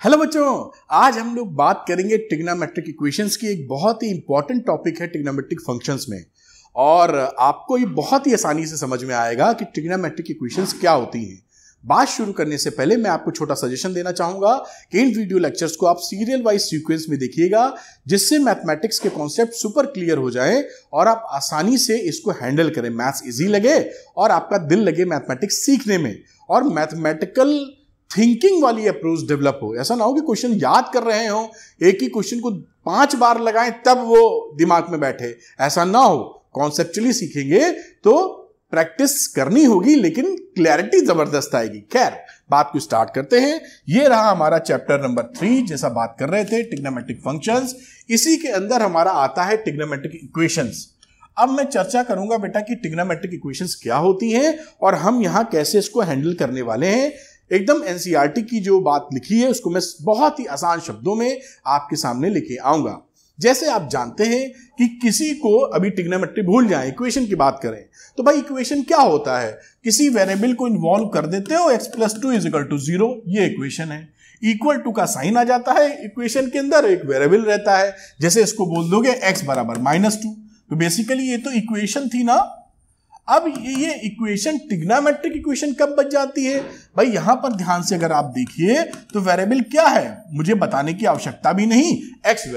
Hello बच्चों, आज हम लोग बात करेंगे ट्रिग्नोमेट्रिक इक्वेशंस की। एक बहुत ही इंपॉर्टेंट टॉपिक है ट्रिग्नोमेट्रिक फंक्शंस में, और आपको ये बहुत ही आसानी से समझ में आएगा कि ट्रिग्नोमेट्रिक इक्वेशंस क्या होती हैं। बात शुरू करने से पहले मैं आपको छोटा सजेशन देना चाहूंगा कि इन वीडियो लेक्चर्स को आप सीरियल वाइज सीक्वेंस में देखिएगा, जिससे मैथमेटिक्स के कॉन्सेप्ट सुपर क्लियर हो जाए और आप आसानी से इसको हैंडल करें, मैथ्स इजी लगे और आपका दिल लगे मैथमेटिक्स सीखने में, और मैथमेटिकल थिंकिंग वाली अप्रोच डेवलप हो। ऐसा ना हो कि क्वेश्चन याद कर रहे हो, एक ही क्वेश्चन को 5 बार लगाएं तब वो दिमाग में बैठे, ऐसा ना हो। कॉन्सेप्चुअली सीखेंगे तो प्रैक्टिस करनी होगी, लेकिन क्लैरिटी जबरदस्त आएगी। खैर, बात को स्टार्ट करते हैं। ये रहा हमारा चैप्टर नंबर 3, जैसा बात कर रहे थे ट्रिग्नोमेट्रिक फंक्शंस। इसी के अंदर हमारा आता है ट्रिग्नोमेट्रिक इक्वेशंस। अब मैं चर्चा करूंगा बेटा कि ट्रिग्नोमेट्रिक इक्वेशंस क्या होती हैं और हम यहां कैसे इसको हैंडल करने वाले हैं। एकदम एनसीईआरटी की जो बात लिखी है उसको मैं बहुत ही आसान शब्दों में आपके सामने लेके आऊंगा। जैसे आप जानते हैं कि किसी को अभी ट्रिग्नोमेट्री भूल जाए, इक्वेशन की बात करें तो भाई इक्वेशन क्या होता है? किसी वेरिएबल को इन्वॉल्व कर देते हो, x + 2 = 0, ये इक्वेशन है। इक्वल टू का साइन आ जाता है इक्वेशन के अंदर, एक वेरिएबल रहता है, जैसे इसको बोल दोगे x = -2, तो बेसिकली ये तो इक्वेशन थी ना। अब ये इक्वेशन ट्रिग्नोमेट्रिक इक्वेशन कब बच जाती है? भाई यहां पर ध्यान से अगर आप देखिए तो वेरिएबल क्या है, मुझे बताने की आवश्यकता भी नहीं, x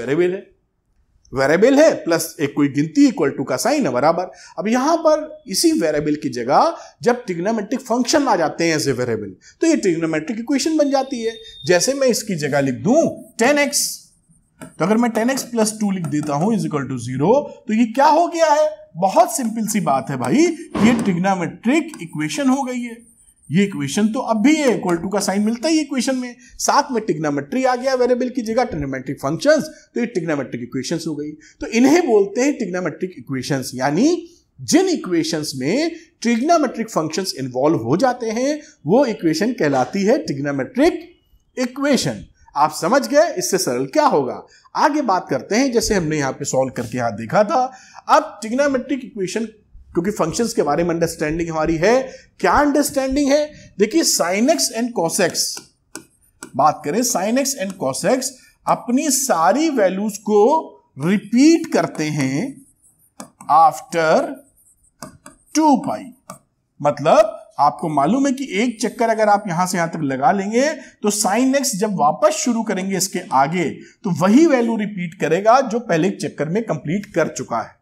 वेरिएबल है प्लस एक कोई गिनती इक्वल टू का साइन है बराबर। अब यहां पर इसी वेरिएबल की जगह जब ट्रिग्नोमेट्रिक फंक्शन आ जाते हैं एज ए वेरिएबल, तो ये ट्रिग्नोमेट्रिक इक्वेशन बन जाती है। जैसे मैं इसकी जगह लिख दूं 10x, तो अगर मैं 10x + 2 लिख देता हूं = 0, तो ये क्या हो गया है? बहुत सिंपल सी बात है भाई, ये ट्रिग्नोमेट्रिक इक्वेशन हो गई है। ये इक्वेशन तो अब भी है, इक्वल टू का साइन मिलता है इक्वेशन में, साथ में ट्रिग्नोमेट्री आ गया वेरिएबल की जगह, ट्रिग्नोमेट्रिक फंक्शंस, तो ये ट्रिग्नोमेट्रिक इक्वेशंस हो गई। तो इन्हें बोलते हैं ट्रिग्नोमेट्रिक इक्वेशंस, यानी जिन इक्वेशंस में ट्रिग्नोमेट्रिक फंक्शंस इन्वॉल्व हो जाते हैं वो इक्वेशन कहलाती है ट्रिग्नोमेट्रिक इक्वेशन। आप समझ गए, इससे सरल क्या होगा। आगे बात करते हैं, जैसे हमने यहां पे सॉल्व करके यहां देखा था। अब ट्रिग्नोमेट्रिक इक्वेशन, क्योंकि फंक्शंस के बारे में अंडरस्टैंडिंग हमारी है, क्या अंडरस्टैंडिंग है? देखिए sin x and cos x, बात करें sin x and cos x, अपनी सारी वैल्यूज को रिपीट करते हैं आफ्टर 2π। मतलब आपको मालूम है कि एक चक्कर अगर आप यहां से यहां तक लगा लेंगे तो sin x जब वापस शुरू करेंगे इसके आगे, तो वही वैल्यू रिपीट करेगा जो पहले चक्कर में कंप्लीट कर चुका है।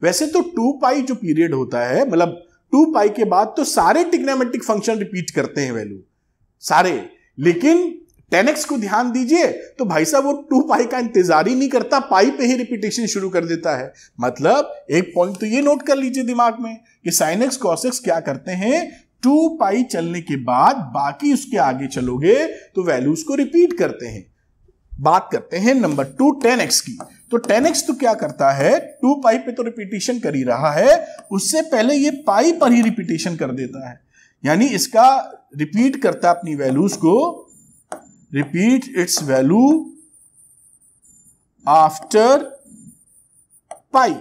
वैसे तो 2π जो पीरियड होता है, मतलब 2π के बाद तो सारे ट्रिग्नोमेट्रिक फंक्शन रिपीट करते हैं वैल्यू सारे, लेकिन 10x को ध्यान दीजिए तो भाई साहब वो 2π का इंतजार ही नहीं करता, पाई पे ही रिपीटेशन शुरू कर देता है। मतलब एक पॉइंट तो ये नोट कर लीजिए दिमाग में कि sin x cos x क्या करते हैं, 2π चलने के बाद बाकी उसके आगे चलोगे तो वैल्यूज को रिपीट करते हैं। बात करते हैं नंबर 2 10x की। तो 10x तो क्या करता है, 2π पे तो रिपीटेशन कर ही रहा है, उससे पहले ये पाई पर ही रिपीटेशन कर देता है, यानी इसका रिपीट करता अपनी वैल्यूज को, रिपीट इट्स वैल्यू आफ्टर पाई,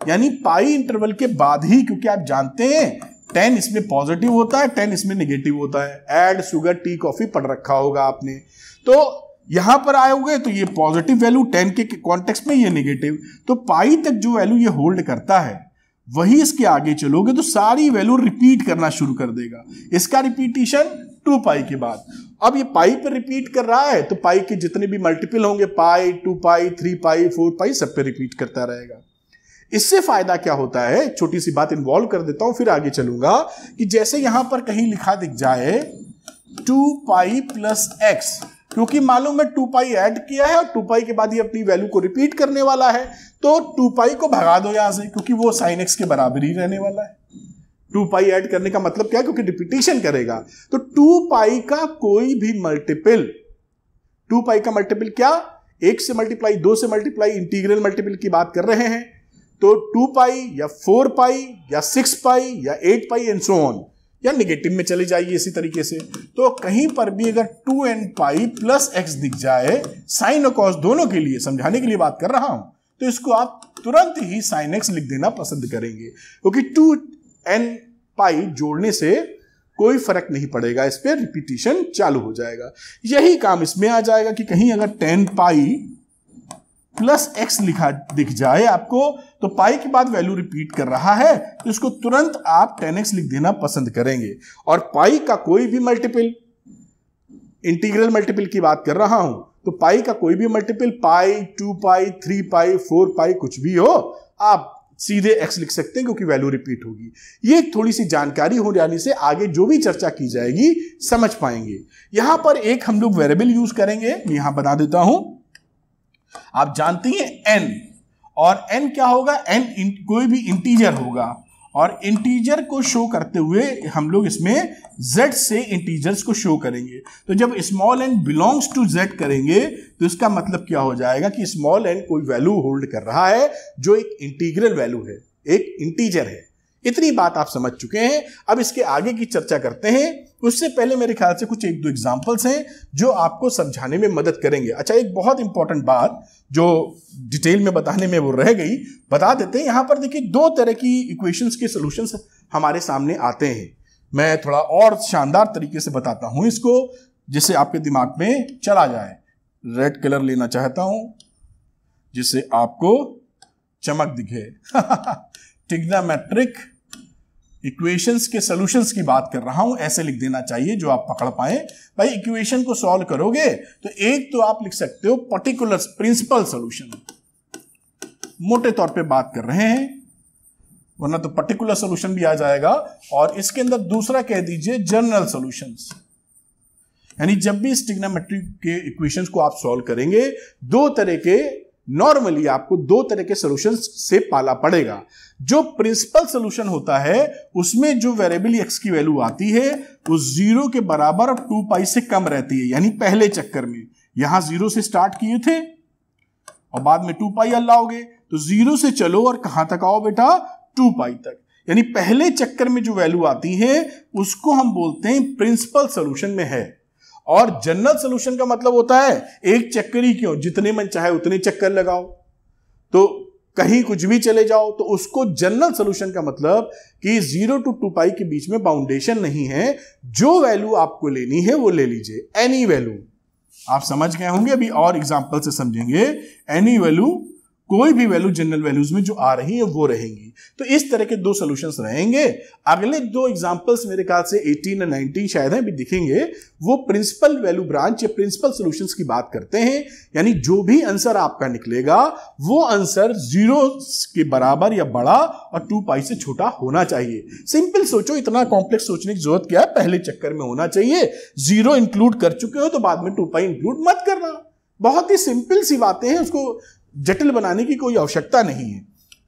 यानी पाई इंटरवल के बाद ही, क्योंकि आप जानते हैं 10 इसमें पॉजिटिव होता है, 10 इसमें नेगेटिव होता है। ऐड शुगर टी कॉफी पढ़ रखा होगा आपने, तो यहां पर आए होंगे तो ये पॉजिटिव वैल्यू 10 के कॉन्टेक्स्ट में, ये नेगेटिव, तो पाई तक जो वैल्यू ये होल्ड करता है वही इसके आगे चलोगे तो सारी वैल्यू रिपीट करना शुरू कर देगा। इसका रिपीटेशन 2π के बाद। अब ये पाई पर रिपीट कर रहा है तो पाई के जितने भी मल्टीपल होंगे, पाई, 2π, 3π, 4π, सब पे रिपीट करता रहेगा। इससे फायदा क्या होता है, छोटी सी बात इन्वॉल्व कर देता हूं फिर आगे चलूंगा, कि जैसे यहां पर कहीं लिखा दिख जाए 2π + x, क्योंकि मालूम है 2π ऐड किया है और 2π के बाद ये अपनी वैल्यू को रिपीट करने वाला है, तो 2π को भगा दो यहां से, क्योंकि वो sin x के बराबर ही रहने वाला है। 2π ऐड करने का मतलब क्या है, क्योंकि रिपीटेशन करेगा, तो 2π का कोई भी मल्टीपल, 2π का मल्टीपल क्या, 1 से मल्टीप्लाई, 2 से मल्टीप्लाई, इंटीग्रल मल्टीपल की बात कर रहे हैं, तो 2π या 4π या 6π या 8π एंड सो ऑन, या निगेटिव में चले जाइए इसी तरीके से। तो कहीं पर भी अगर 2nπ + x दिख जाए, साइन और कॉस दोनों के लिए, समझाने के लिए बात कर रहा हूं, तो इसको आप तुरंत ही sin x लिख देना पसंद करेंगे, क्योंकि 2nπ जोड़ने से कोई फर्क नहीं पड़ेगा, इस पे रिपीटिशन चालू हो जाएगा। यही काम इसमें आ जाएगा कि कहीं अगर 10 पाई प्लस एक्स लिखा दिख जाए आपको, तो पाई के बाद वैल्यू रिपीट कर रहा है तो इसको तुरंत आप 10x लिख देना पसंद करेंगे। और पाई का कोई भी मल्टीपल, इंटीग्रल मल्टीपल की बात कर रहा हूं, तो पाई का कोई भी मल्टीपल, पाई, 2 पाई, 3 पाई, 4 पाई, कुछ भी हो, आप सीधे x लिख सकते हैं क्योंकि वैल्यू रिपीट होगी। ये थोड़ी सी जानकारी हो जाने से आगे जो भी चर्चा की जाएगी समझ पाएंगे। यहां पर एक हम लोग वेरिएबल यूज करेंगे, यहां बता देता हूं। आप जानती हैं n, और n क्या होगा, n कोई भी इंटीजर होगा, और इंटीजर को शो करते हुए हम लोग इसमें z से इंटीजर्स को शो करेंगे। तो जब small n belongs to z करेंगे तो इसका मतलब क्या हो जाएगा कि स्मॉल n कोई वैल्यू होल्ड कर रहा है जो एक इंटीग्रल वैल्यू है, एक इंटीजर है। इतनी बात आप समझ चुके हैं। अब इसके आगे की चर्चा करते हैं। उससे पहले मेरे ख्याल से कुछ 1-2 एग्जांपल्स हैं जो आपको समझाने में मदद करेंगे। अच्छा, एक बहुत इंपॉर्टेंट बात जो डिटेल में बताने में वो रह गई, बता देते हैं। यहां पर देखिए 2 तरह की इक्वेशंस के सॉल्यूशंस हमारे सामने आते हैं। मैं थोड़ा और शानदार तरीके से बताता हूं इसको, जिससे आपके दिमाग में चला जाए। रेड कलर लेना चाहता हूं जिससे आपको चमक दिखे। ट्रिग्नोमेट्रिक इक्वेशंस के सॉल्यूशंस की बात कर रहा हूं, ऐसे लिख देना चाहिए जो आप पकड़ पाए। भाई इक्वेशन को सॉल्व करोगे तो एक तो आप लिख सकते हो पर्टिकुलर प्रिंसिपल सॉल्यूशन, मोटे तौर पे बात कर रहे हैं, वरना तो पर्टिकुलर सॉल्यूशन भी आ जाएगा। और इसके अंदर दूसरा कह दीजिए जनरल सॉल्यूशंस, यानी जब भी इस ट्रिग्नोमेट्रिक के इक्वेशंस को आप सॉल्व करेंगे, 2 तरह के, नॉर्मली आपको 2 तरह के सॉल्यूशंस से पाला पड़ेगा। जो प्रिंसिपल सॉल्यूशन होता है उसमें जो वेरिएबल x की वैल्यू आती है वो 0 के बराबर और 2 पाई से कम रहती है। यानी पहले चक्कर में यहां 0 से स्टार्ट किए थे और बाद में 2 पाई लाओगे तो 0 से चलो और कहां तक आओ बेटा, 2 पाई तक। यानी पहले चक्कर में जो वैल्यू आती है उसको हम बोलते हैं प्रिंसिपल सॉल्यूशन में है। और जनरल सॉल्यूशन का मतलब होता है एक चक्कर ही क्यों, जितने मन चाहे उतने चक्कर लगाओ, तो कहीं कुछ भी चले जाओ, तो उसको जनरल सॉल्यूशन का मतलब कि 0 to 2 पाई के बीच में बाउंडेशन नहीं है, जो वैल्यू आपको लेनी है वो ले लीजिए, एनी वैल्यू। आप समझ गए होंगे, अभी और एग्जांपल से समझेंगे। एनी वैल्यू, कोई भी वैल्यू जनरल वैल्यूज में जो आ रही है वो रहेंगी। तो इस तरह के 2 सॉल्यूशंस रहेंगे। अगले 2 एग्जांपल्स मेरे ख्याल से 18 और 19 शायद हैं, भी दिखेंगे। वो प्रिंसिपल वैल्यू ब्रांच या प्रिंसिपल सॉल्यूशंस की बात करते हैं। यानी जो भी आंसर आपका निकलेगा वो आंसर 0 के बराबर या बड़ा और 2 पाई से छोटा होना चाहिए। सिंपल सोचो, इतना कॉम्प्लेक्स सोचने की जरूरत क्या है, पहले चक्कर में होना चाहिए। 0 इंक्लूड कर चुके हो तो बाद में 2 पाई इंक्लूड मत करना। बहुत ही सिंपल सी बातें हैं, उसको जटिल बनाने की कोई आवश्यकता नहीं है।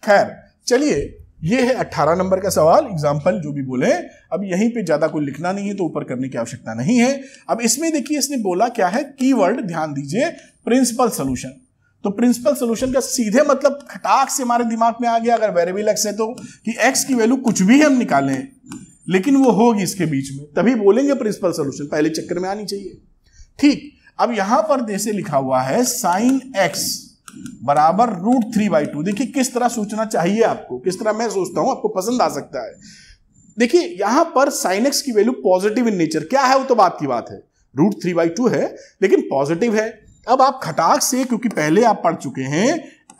खैर चलिए, ये है 18 नंबर का सवाल, एग्जाम्पल जो भी बोले। अब यहीं पे ज्यादा कोई लिखना नहीं है तो ऊपर करने की आवश्यकता नहीं है। अब इसमें देखिए इसने बोला क्या है, कीवर्ड ध्यान दीजिए, प्रिंसिपल सॉल्यूशन। तो प्रिंसिपल सॉल्यूशन का सीधे मतलब खटाक से हमारे दिमाग में आ गया, अगर वेरिएबल x है तो कि x की वैल्यू कुछ भी हम निकालें लेकिन वो होगी इसके बीच में, तभी बोलेंगे प्रिंसिपल सॉल्यूशन, पहले चक्कर में आनी चाहिए। ठीक, अब यहां पर जैसे लिखा हुआ है sin x बराबर √3/2। देखिए किस तरह सोचना चाहिए आपको, किस तरह मैं सोचता हूं, आपको पसंद आ सकता है। देखिए यहां पर sin x की वैल्यू पॉजिटिव इन नेचर, क्या है वो तो बात की बात है, √3/2 है लेकिन पॉजिटिव है। अब आप खटाक से, क्योंकि पहले आप पढ़ चुके हैं,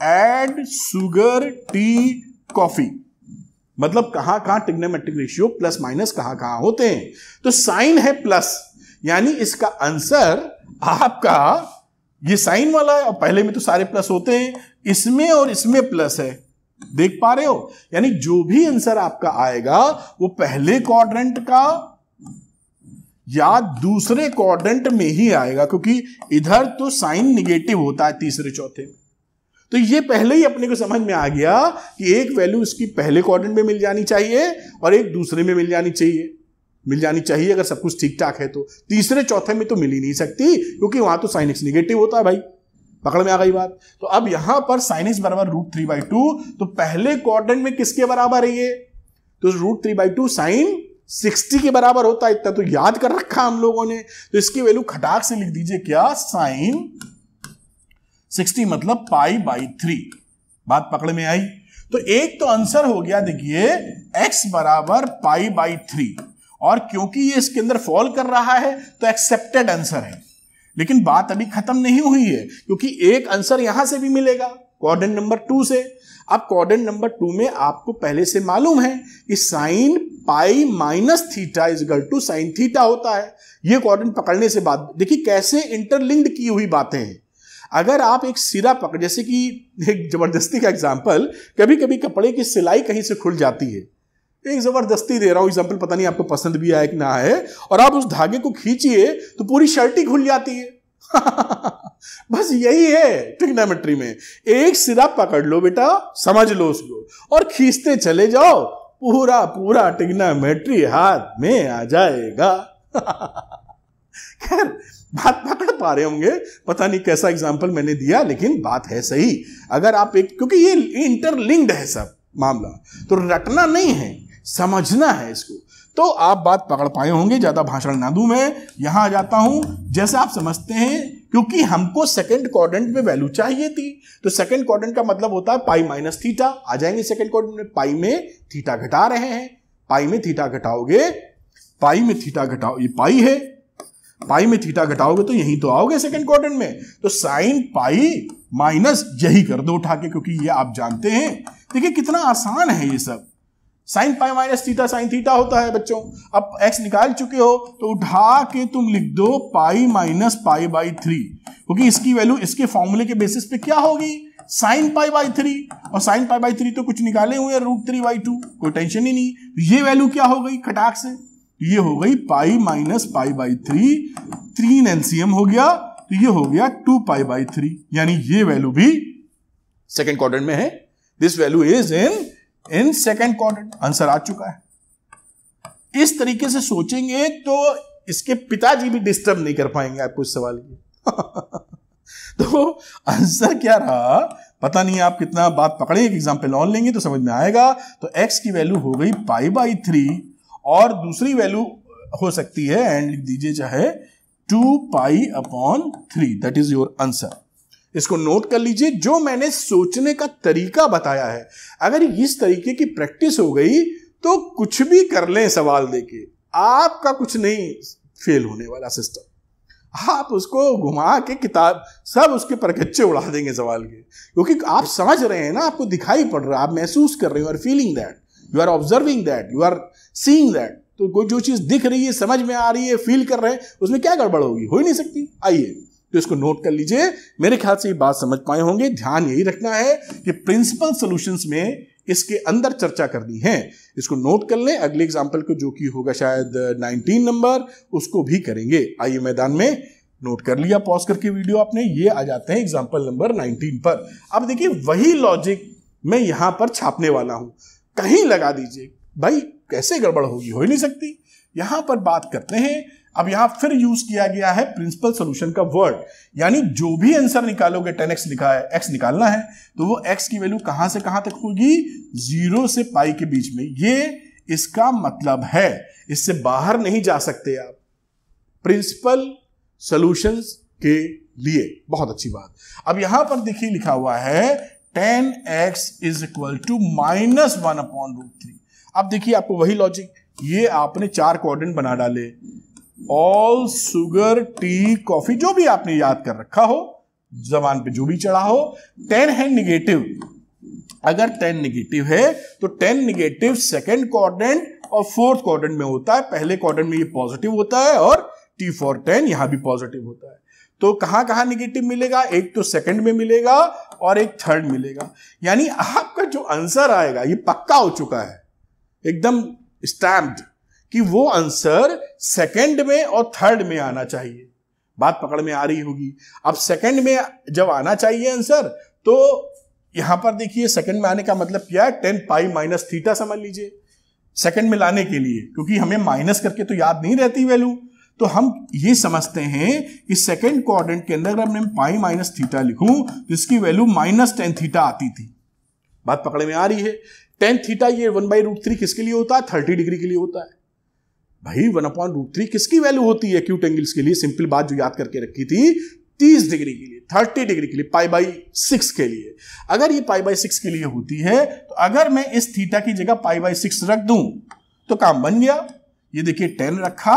ऐड शुगर टी कॉफी, मतलब कहां कहां ट्रिग्नोमेट्रिक रेशियो प्लस माइनस कहां कहां होते हैं। तो साइन है प्लस, यानी इसका आंसर आपका ये साइन वाला है, और पहले में तो सारे प्लस होते हैं, इसमें और इसमें प्लस है, देख पा रहे हो। यानी जो भी आंसर आपका आएगा वो पहले क्वाड्रेंट का या दूसरे क्वाड्रेंट में ही आएगा, क्योंकि इधर तो साइन निगेटिव होता है तीसरे चौथे में। तो ये पहले ही अपने को समझ में आ गया कि एक वैल्यू इसकी पहले क्वाड्रेंट में मिल जानी चाहिए और एक दूसरे में मिल जानी चाहिए अगर सब कुछ ठीक ठाक है। तो तीसरे चौथे में तो मिल ही नहीं सकती, क्योंकि वहां तो साइन एक्स निगेटिव होता है। भाई पकड़ में आ गई बात। तो अब यहां पर साइन एक्स बराबर √3/2, तो पहले क्वाड्रेंट में किसके बराबर है ये, तो √3/2 साइन 60 के बराबर होता है। इतना तो याद कर रखा हम लोगों ने। तो इसकी वैल्यू खटाक से लिख दीजिए, क्या, साइन 60 मतलब π/3। बात पकड़ में आई। तो एक तो आंसर हो गया, देखिए x बराबर π/3, और क्योंकि ये इसके अंदर फॉल कर रहा है तो एक्सेप्टेड आंसर है। लेकिन बात अभी खत्म नहीं हुई है, क्योंकि एक आंसर यहां से भी मिलेगा क्वाड्रेंट नंबर 2 से। अब क्वाड्रेंट नंबर 2 में आपको पहले से मालूम है कि sine pi minus theta is equal to sine theta होता है। ये क्वाड्रेंट पकड़ने से बात देखिए कैसे इंटरलिंक्ड की हुई बातें हैं। अगर आप एक सिरा पकड़, जैसे कि एक जबरदस्ती का एग्जांपल, कभी कभी कपड़े की सिलाई कहीं से खुल जाती है, एक जबरदस्ती दे रहा हूं एग्जांपल, पता नहीं आपको पसंद भी आए कि ना आए, और आप उस धागे को खींचिए तो पूरी शर्ट ही खुल जाती है। बस यही है ट्रिग्नोमेट्री में, एक सिरा पकड़ लो बेटा, समझ लो उसको और खींचते चले जाओ, पूरा पूरा ट्रिग्नोमेट्री हाथ में आ जाएगा। खैर बात पकड़ पा रहे होंगे, पता नहीं कैसा एग्जांपल मैंने दिया, लेकिन बात है सही। अगर आप एक, क्योंकि ये इंटरलिंक्ड है सब मामला, तो रटना नहीं है, समझना है इसको। तो आप बात पकड़ पाए होंगे, ज्यादा भाषण ना दूं मैं, यहां आ जाता हूं। जैसे आप समझते हैं, क्योंकि हमको सेकंड क्वाड्रेंट में वैल्यू चाहिए थी, तो सेकंड क्वाड्रेंट का मतलब होता है पाई माइनस थीटा। आ जाएंगे सेकंड क्वाड्रेंट में, पाई में थीटा घटा रहे हैं, पाई में थीटा घटाओगे, पाई में थीटा घटाओ, ये पाई है, पाई में थीटा घटाओगे तो यही तो आओगे सेकंड क्वाड्रेंट में। तो साइन पाई माइनस यही कर दो उठा के, क्योंकि ये आप जानते हैं। देखिए कितना आसान है ये सब। Sign pi minus theta sine theta होता है बच्चों। अब एक्स निकाल चुके हो तो उठा के तुम लिख दो पाई माइनस पाई बाई 3, क्योंकि इसकी वैल्यू इसके फॉर्मूले के बेसिस पे क्या होगी, साइन पाई बाई 3, और साइन पाई बाई 3 तो कुछ निकाले हुए √3/2, कोई टेंशन ही नहीं। ये वैल्यू क्या हो गई खटाक से, ये हो गई pi minus pi by 3 LCM हो गया, तो ये हो गया 2 पाई बाई 3, यानी ये वैल्यू भी सेकेंड क्वाड्रेंट में है। This value is in second quadrant. Answer आ चुका है। इस तरीके से सोचेंगे तो इसके पिताजी भी डिस्टर्ब नहीं कर पाएंगे आपको इस सवाल की। तो आंसर क्या रहा पता नहीं, आप कितना बात पकड़े, एक एग्जाम्पल और लेंगे तो समझ में आएगा। तो एक्स की वैल्यू हो गई पाई बाई 3, और दूसरी वैल्यू हो सकती है, एंड लिख दीजिए चाहे 2 pi upon 3, that is your answer. इसको नोट कर लीजिए, जो मैंने सोचने का तरीका बताया है, अगर इस तरीके की प्रैक्टिस हो गई तो कुछ भी कर लें सवाल देके, आपका कुछ नहीं फेल होने वाला सिस्टम। आप उसको घुमा के किताब सब उसके परकच्चे उड़ा देंगे सवाल के, क्योंकि आप समझ रहे हैं ना, आपको दिखाई पड़ रहा है, आप महसूस कर रहे हो, और feeling that, you are observing that, you are seeing that. तो कोई जो चीज दिख रही है, समझ में आ रही है, फील कर रहे हैं, उसमें क्या गड़बड़ होगी, हो ही नहीं सकती। आइए तो इसको नोट कर लीजिए। मेरे ख्याल से ये बात समझ पाए होंगे। ध्यान यही रखना है कि प्रिंसिपल सॉल्यूशंस में इसके अंदर चर्चा करनी है। इसको नोट कर लें, अगले एग्जांपल को जो कि होगा शायद 19 नंबर, उसको भी करेंगे। आइए मैदान में, नोट कर लिया पॉज करके वीडियो आपने, ये आ जाते हैं एग्जांपल नंबर 19 पर। अब देखिए वही लॉजिक मैं यहां पर छापने वाला हूं, कहीं लगा दीजिए भाई, कैसे गड़बड़ होगी, हो ही नहीं सकती। यहां पर बात करते हैं। अब यहां फिर यूज किया गया है प्रिंसिपल सॉल्यूशन का वर्ड, यानी जो भी आंसर निकालोगे 10x लिखा है, x निकालना है, तो वो x की वैल्यू कहां से कहां तक होगी, 0 से पाई के बीच में। ये इसका मतलब है, इससे बाहर नहीं जा सकते आप प्रिंसिपल सॉल्यूशंस के लिए। बहुत अच्छी बात। अब यहां पर देखिए लिखा हुआ है 10x इज इक्वल टू -1/√3। अब देखिए आपको वही लॉजिक, ये आपने 4 क्वाड्रेंट बना डाले, ऑल शुगर टी कॉफी, जो भी आपने याद कर रखा हो, जबान पे जो भी चढ़ा हो। 10 है निगेटिव, अगर 10 निगेटिव है तो 10 निगेटिव सेकेंड क्वाड्रेंट और फोर्थ क्वाड्रेंट में होता है। पहले क्वाड्रेंट में ये पॉजिटिव होता है और T for 10 यहां भी पॉजिटिव होता है। तो कहां कहां निगेटिव मिलेगा, एक तो सेकंड में मिलेगा और एक थर्ड मिलेगा। यानी आपका जो आंसर आएगा ये पक्का हो चुका है, एकदम स्टैम्प्ड, कि वो आंसर सेकंड में और थर्ड में आना चाहिए। बात पकड़ में आ रही होगी। अब सेकंड में जब आना चाहिए आंसर, तो यहां पर देखिए सेकंड में आने का मतलब क्या है, 10 पाई माइनस थीटा समझ लीजिए सेकंड में लाने के लिए, क्योंकि हमें माइनस करके तो याद नहीं रहती वैल्यू। तो हम ये समझते हैं कि सेकंड क्वाड्रेंट के अंदर अगर मैं पाई माइनस थीटा लिखूं तो इसकी वैल्यू -10 थीटा आती थी। बात पकड़ में आ रही है। 10 थीटा ये 1/√3 किसके लिए होता है, 30 डिग्री के लिए होता है। भाई 1/√3 किसकी वैल्यू होती है, एक्यूट एंगल्स के लिए। सिंपल बात जो याद करके रखी थी, 30 डिग्री के लिए, 30 डिग्री के लिए, π/6 के लिए। अगर ये π/6 के लिए होती है, तो अगर मैं इस थीटा की जगह π/6 रख दूं तो काम बन गया। ये देखिए 10 रखा,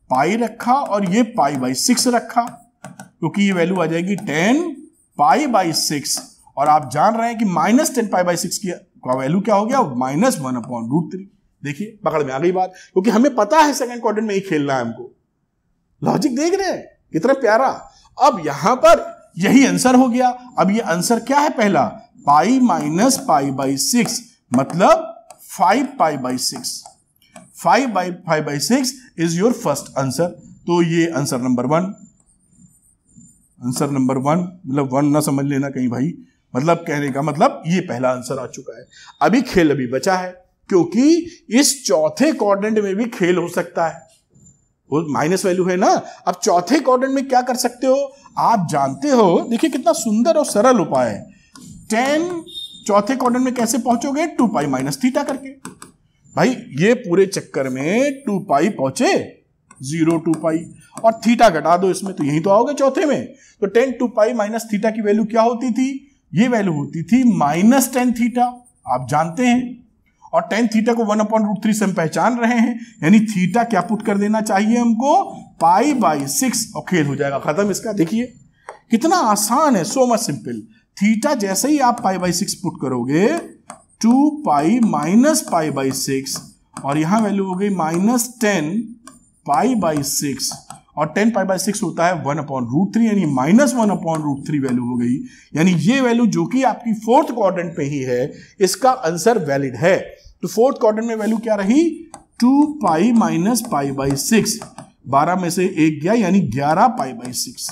पाई रखा और ये पाई बाई 6 रखा, क्योंकि ये वैल्यू आ जाएगी 10 पाई बाई 6। और आप जान रहे हैं कि -10 पाई बाई 6 का वैल्यू क्या हो गया, -1/√3। देखिए पकड़ में आ गई बात, क्योंकि हमें पता है सेकंड क्वाड्रेंट में ही खेलना है हमको। लॉजिक देख रहे हैं कितना प्यारा। अब यहां पर यही आंसर हो गया। अब ये आंसर क्या है, पहला पाई माइनस पाई बाई 6 मतलब 5 pi by 6। 5 by 6 is your first answer. तो ये आंसर नंबर 1, आंसर नंबर 1 मतलब 1 ना समझ लेना कहीं भाई, मतलब कहने का मतलब ये पहला आंसर आ चुका है। अभी खेल अभी बचा है, क्योंकि इस चौथे क्वाड्रेंट में भी खेल हो सकता है। वो माइनस वैल्यू है ना। अब चौथे क्वाड्रेंट में क्या कर सकते हो, आप जानते हो, देखिए कितना सुंदर और सरल उपाय है। 10 चौथे क्वाड्रेंट में कैसे पहुंचोगे, 2 पाई माइनस थीटा करके। भाई ये पूरे चक्कर में 2 पाई पहुंचे, 0 2 पाई और थीटा घटा दो इसमें, तो यही तो आओगे चौथे में। तो 10 2 पाई माइनस थीटा की वैल्यू क्या होती थी, ये वैल्यू होती थी -10 थीटा, आप जानते हैं। और 10 थीटा को 1/√3 से हम पहचान रहे हैं, यानी थीटा क्या पुट कर देना चाहिए हमको, पाई बाई 6 और खेल हो जाएगा खत्म इसका। देखिए कितना आसान है, सो मच सिंपल। थीटा जैसे ही आप पाई बाई 6 पुट करोगे, 2 पाई माइनस पाई बाई 6 और यहां वैल्यू हो गई -10 पाई बाई 6 और 10 पाई बाई 6 होता है 1/√3, यानी -1/√3 वैल्यू हो गई। यानी ये वैल्यू जो कि आपकी फोर्थ क्वाड्रेंट पे ही है, इसका आंसर वैलिड है। तो फोर्थ क्वाड्रेंट में वैल्यू क्या रही, 2 पाई माइनस पाई बाई 6, 12 में से 1 गया यानी 11 पाई बाई 6।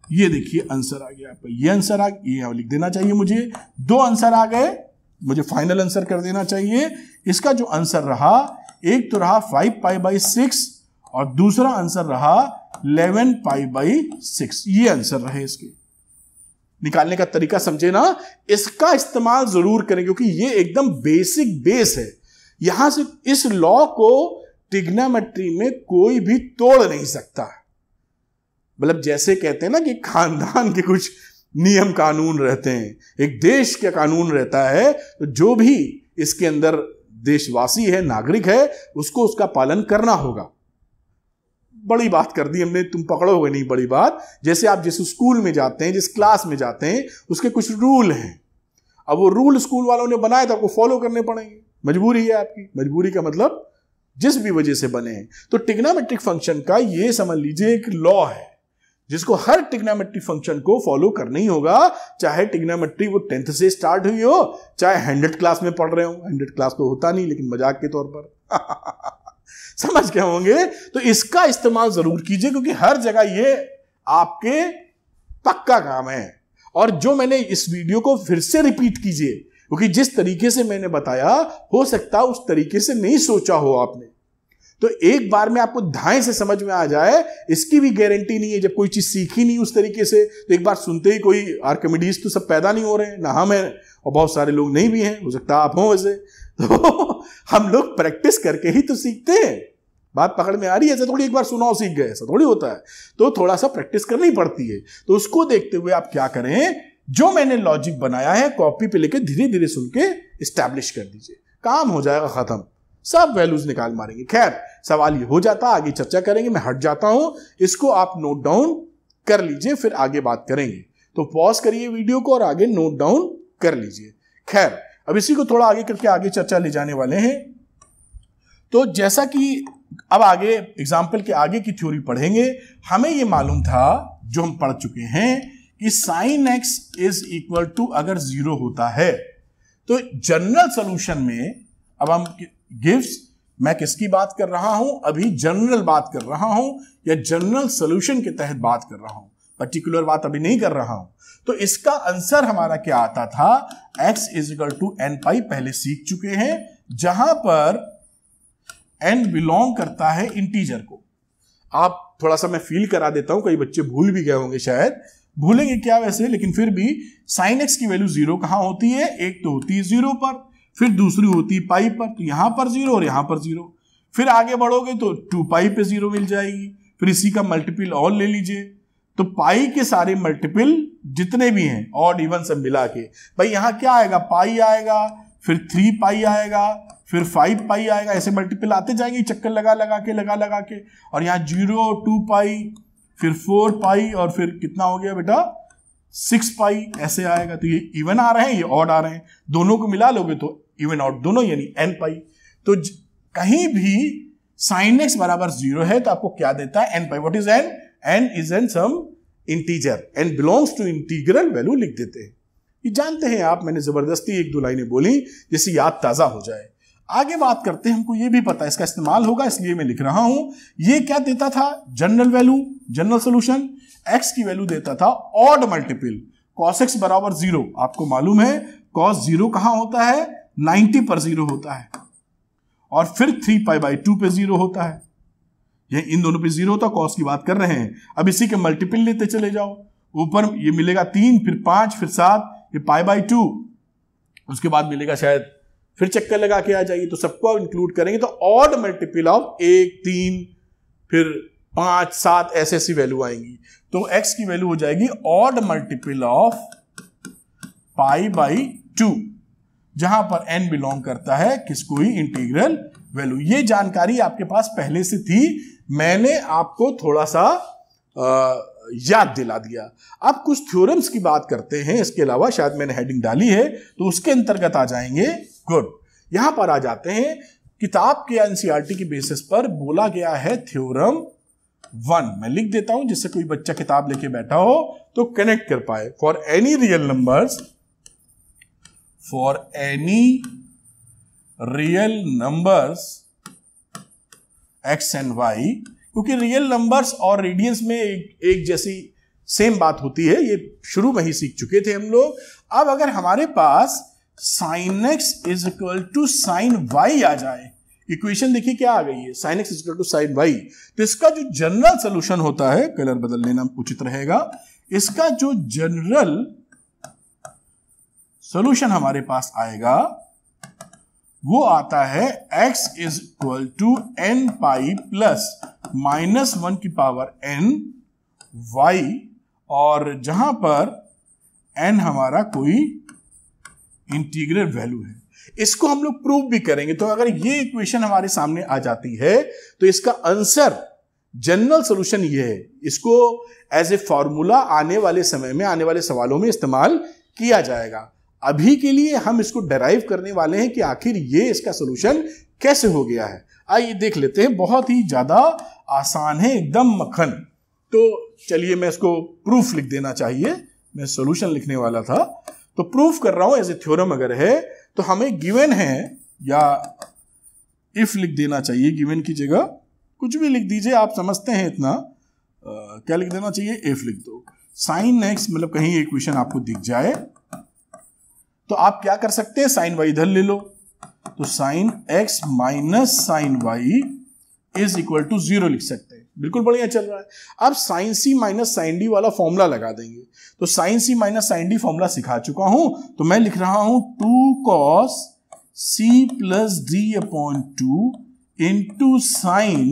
ये देखिए आंसर आ गया आपका, ये आंसर आ गया, ये लिख देना चाहिए मुझे। 2 आंसर आ गए, मुझे फाइनल आंसर कर देना चाहिए। इसका जो आंसर रहा, एक तो रहा 5 पाई बाई 6 और दूसरा आंसर रहा 11 पाई बाई 6। ये आंसर रहे इसके। निकालने का तरीका समझे ना, इसका इस्तेमाल जरूर करें, क्योंकि ये एकदम बेसिक बेस है। यहां से इस लॉ को ट्रिग्नोमेट्री में कोई भी तोड़ नहीं सकता। मतलब जैसे कहते हैं ना कि खानदान के कुछ नियम कानून रहते हैं, एक देश का कानून रहता है, तो जो भी इसके अंदर देशवासी है, नागरिक है, उसको उसका पालन करना होगा। बड़ी बात कर दी हमने, तुम पकड़ोगे नहीं बड़ी बात। जैसे आप जिस स्कूल में जाते हैं, जिस क्लास में जाते हैं, उसके कुछ रूल हैं। अब वो रूल स्कूल वालों ने बनाए तो आपको फॉलो करने पड़ेंगे, मजबूरी है आपकी। मजबूरी का मतलब जिस भी वजह से बने हैं। तो ट्रिग्नोमेट्रिक फंक्शन का ये समझ लीजिए एक लॉ है, जिसको हर ट्रिग्नोमेट्रिक फंक्शन को फॉलो करना ही होगा, चाहे ट्रिग्नोमेट्री वो 10th से स्टार्ट हुई हो, चाहे 100 क्लास में पढ़ रहे हो। 100 क्लास तो होता नहीं, लेकिन मजाक के तौर पर समझ गए होंगे। तो इसका इस्तेमाल जरूर कीजिए, क्योंकि हर जगह ये आपके पक्का काम है। और जो मैंने इस वीडियो को फिर से रिपीट कीजिए, क्योंकि जिस तरीके से मैंने बताया, हो सकता है उस तरीके से नहीं सोचा हो आपने। तो एक बार में आपको धाएं से समझ में आ जाए, इसकी भी गारंटी नहीं है। जब कोई चीज सीखी नहीं उस तरीके से, तो एक बार सुनते ही कोई आर्किमिडीज तो सब पैदा नहीं हो रहे हैं, ना हम हैं और बहुत सारे लोग नहीं भी हैं, हो सकता है आप हो वैसे। तो हम लोग प्रैक्टिस करके ही तो सीखते हैं। बात पकड़ में आ रही है? ऐसा थोड़ी एक बार सुनाओ सीख गए, ऐसा थोड़ी होता है। तो थोड़ा सा प्रैक्टिस करनी पड़ती है। तो उसको देखते हुए आप क्या करें, जो मैंने लॉजिक बनाया है कॉपी पे लेके धीरे धीरे सुन के एस्टैब्लिश कर दीजिए, काम हो जाएगा खत्म, सब वैल्यूज निकाल मारेंगे। खैर सवाल ये हो जाता, आगे चर्चा करेंगे, मैं हट जाता हूं। इसको आप नोट डाउन कर लीजिए, फिर आगे बात करेंगे। तो पॉज करिए वीडियो को और आगे नोट डाउन कर लीजिए। खैर अब इसी को थोड़ा आगे करके आगे चर्चा ले जाने वाले हैं। तो जैसा कि अब आगे एग्जाम्पल के आगे की थ्योरी पढ़ेंगे, हमें यह मालूम था जो हम पढ़ चुके हैं कि sin x is equal to अगर 0 होता है तो जनरल सॉल्यूशन में, अब हम गिव्स, मैं किसकी बात कर रहा हूं, अभी जनरल बात कर रहा हूं या जनरल सॉल्यूशन के तहत बात कर रहा हूं, पर्टिकुलर बात अभी नहीं कर रहा हूं। तो इसका आंसर हमारा क्या आता था, x is equal to n pi, पहले सीख चुके हैं, जहां पर n बिलोंग करता है इंटीजर को। आप थोड़ा सा मैं फील करा देता हूं, कई बच्चे भूल भी गए होंगे, शायद भूलेंगे क्या वैसे, लेकिन फिर भी sin x की वैल्यू 0 कहां होती है, एक तो होती है 0 पर, फिर दूसरी होती है पाई पर, तो यहां पर 0 और यहां पर 0। फिर आगे बढ़ोगे तो 2 पाई पे 0 मिल जाएगी, फिर इसी का मल्टीपल और ले लीजिए, तो पाई के सारे मल्टीपल जितने भी हैं ऑड इवन सब मिला के, भाई यहां क्या आएगा, पाई आएगा, फिर 3 पाई आएगा, फिर 5 पाई आएगा, ऐसे मल्टीपल आते जाएंगे चक्कर लगा लगा के, और यहाँ 0, 2 पाई, फिर 4 पाई, और फिर कितना हो गया बेटा 6 पाई, ऐसे आएगा। तो ये इवन आ रहे हैं, ये ऑड आ रहे हैं, दोनों को मिला लोगे तो इवन ऑड दोनों, यानी n पाई। तो कहीं भी sin x बराबर 0 है तो आपको क्या देता है, n pi. What is n? n इज an some integer, n belongs to integral value लिख देते हैं। ये जानते हैं आप, मैंने जबरदस्ती 1-2 लाइनें बोली जिससे याद ताजा हो जाए। आगे बात करते हैं, हमको ये भी पता है इसका इस्तेमाल होगा, इसलिए मैं लिख रहा हूं। ये क्या देता था, general value, general solution. x की वैल्यू देता था ऑड मल्टीपल, cos x बराबर 0। आपको मालूम है cos 0 कहां होता है, 90 पर 0 होता है, और फिर 3π/2 पे 0 होता है। ये इन दोनों पे 0 होता, cos की बात कर रहे हैं। अब इसी के मल्टीपल लेते चले जाओ, ऊपर ये मिलेगा 3, फिर 5, फिर 7, ये π/2, उसके बाद मिलेगा शायद, फिर चक्कर लगा के आ जाइए, तो सबको इंक्लूड करेंगे तो ऑड मल्टीपल ऑफ 1, 3, फिर 5, 7 ऐसी वैल्यू आएंगी। तो x की वैल्यू हो जाएगी ऑड मल्टीपल ऑफ π/2, जहां पर n बिलोंग करता है किसको ही, इंटीग्रल वैल्यू। ये जानकारी आपके पास पहले से थी, मैंने आपको थोड़ा सा याद दिला दिया। अब कुछ थ्योरम्स की बात करते हैं, इसके अलावा शायद मैंने हेडिंग डाली है तो उसके अंतर्गत आ जाएंगे। गुड, यहां पर आ जाते हैं। किताब के एनसीईआरटी की बेसिस पर बोला गया है थ्योरम 1, मैं लिख देता हूं जिससे कोई बच्चा किताब लेके बैठा हो तो कनेक्ट कर पाए। For any real numbers, x and y, क्योंकि रियल नंबर्स और रेडियंस में एक जैसी सेम बात होती है, ये शुरू में ही सीख चुके थे हम लोग। अब अगर हमारे पास sin x is equal to sin y आ जाए, इक्वेशन देखिए क्या आ गई है, sin x is equal to sin y, तो इसका जो जनरल सोल्यूशन होता है, कलर बदल लेना उचित रहेगा, इसका जो जनरल सोल्यूशन हमारे पास आएगा वो आता है x is equal to n pi plus -1 की पावर n y, और जहां पर n हमारा कोई इंटीग्रल वैल्यू है। इसको हम लोग प्रूव भी करेंगे। तो अगर ये इक्वेशन हमारे सामने आ जाती है तो इसका आंसर, जनरल सॉल्यूशन ये है, इसको एज ए फॉर्मूला आने वाले समय में, आने वाले सवालों में इस्तेमाल किया जाएगा। अभी के लिए हम इसको डेराइव करने वाले हैं कि आखिर ये इसका सॉल्यूशन कैसे हो गया है। आइए देख लेते हैं, बहुत ही ज्यादा आसान है, एकदम मक्खन। तो चलिए मैं इसको प्रूफ लिख देना चाहिए, मैं सॉल्यूशन लिखने वाला था तो प्रूफ कर रहा हूं एज ए थ्योरम। अगर है तो हमें गिवन है, या इफ लिख देना चाहिए, गिवन की जगह कुछ भी लिख दीजिए, आप समझते हैं इतना। क्या लिख देना चाहिए, इफ लिख दो। साइन एक्स, मतलब कहीं इक्वेशन आपको दिख जाए तो आप क्या कर सकते हैं, साइन वाई इधर ले लो, तो sine x minus sine y is equal to 0 लिख सकते हैं। बिल्कुल बढ़िया चल रहा है। अब sign C minus sine D वाला फॉर्मूला लगा देंगे। तो sign C minus sine D formula सिखा चुका हूं, तो मैं लिख रहा हूं 2 cos c plus D upon 2 into sine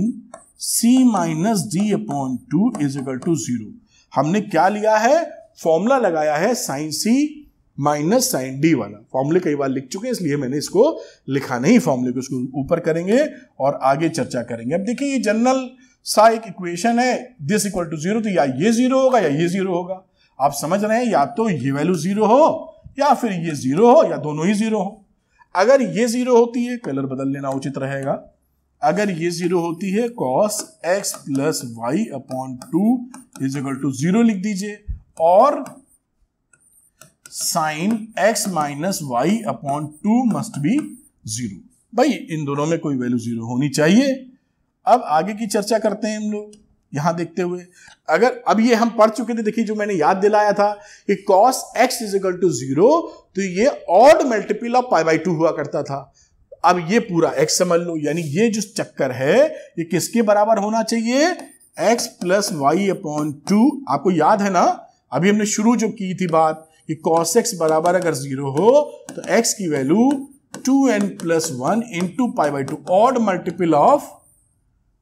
c minus D upon 2 is equal to 0। हमने क्या लिया है, फॉर्मूला लगाया है sine C minus sine D वाला। फॉर्मूले कई बार लिख चुके हैं इसलिए मैंने इसको लिखा नहीं, फॉर्मूले को इसको ऊपर करेंगे और आगे चर्चा करेंगे। अब देखिए ये जनरल सा एक इक्वेशन है, दिस इक्वल टू 0, तो या ये 0 होगा या ये 0 होगा। आप समझ रहे हैं, या तो ये वैल्यू 0 हो या फिर ये 0 हो, या दोनों ही 0 हो। अगर ये 0 होती है, कलर बदल लेना उचित रहेगा, अगर ये 0 होती है cos x plus y upon 2 is equal to 0 लिख दीजिए, और sine x minus y upon 2 must be 0। भाई इन दोनों में कोई वैल्यू 0 होनी चाहिए। अब आगे की चर्चा करते हैं हम लोग यहां देखते हुए। अगर अब ये हम पढ़ चुके थे, देखिए जो मैंने याद दिलाया था कि cos x is equal to 0, तो ये ऑड मल्टीपल ऑफ π/2 हुआ करता था। अब ये पूरा x समझ लो, यानी ये जो चक्कर है ये किसके बराबर होना चाहिए, x प्लस वाई अपॉन 2। आपको याद है ना, अभी हमने शुरू जो की थी बात कि cos x बराबर अगर 0 हो तो x की value 2n plus 1 into π/2, odd multiple of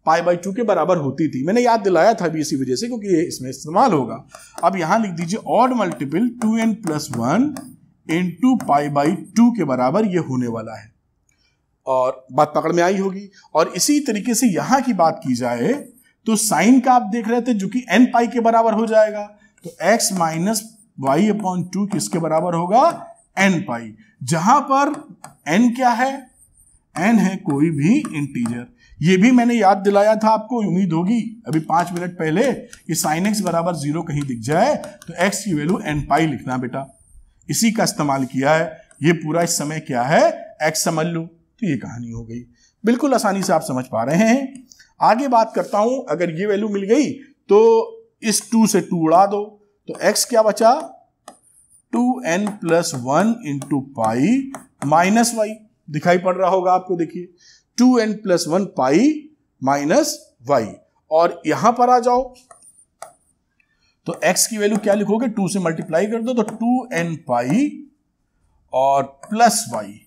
π/2 के बराबर होती थी। मैंने याद दिलाया था भी इसी वजह से, क्योंकि ये इसमें इस्तेमाल होगा। अब यहां लिख दीजिए odd multiple 2n plus 1 into π/2 के बराबर ये होने वाला है। और बात पकड़ में आई होगी। और इसी तरीके से यहां की बात की जाए तो साइन का आप देख रहे थे जो कि n पाई के बराबर हो जाएगा, तो x माइनस वाई अपॉन 2 किसके बराबर होगा, n पाई, जहां पर n क्या है, n है कोई भी इंटीजर। ये भी मैंने याद दिलाया था आपको, उम्मीद होगी अभी 5 मिनट पहले कि साइन x बराबर 0 कहीं दिख जाए तो x की वैल्यू n पाई लिखना बेटा, इसी का इस्तेमाल किया है। ये पूरा इस समय क्या है, x समझ लो, तो ये कहानी हो गई। बिल्कुल आसानी से आप समझ पा रहे हैं। आगे बात करता हूं, अगर ये वैल्यू मिल गई तो इस 2 से 2 उड़ा दो, तो x क्या बचा, 2n plus 1 into pi minus y, दिखाई पड़ रहा होगा आपको, देखिए 2n प्लस 1 पाई माइनस वाई। और यहां पर आ जाओ तो x की वैल्यू क्या लिखोगे, 2 से मल्टीप्लाई कर दो तो 2n पाई और प्लस वाई,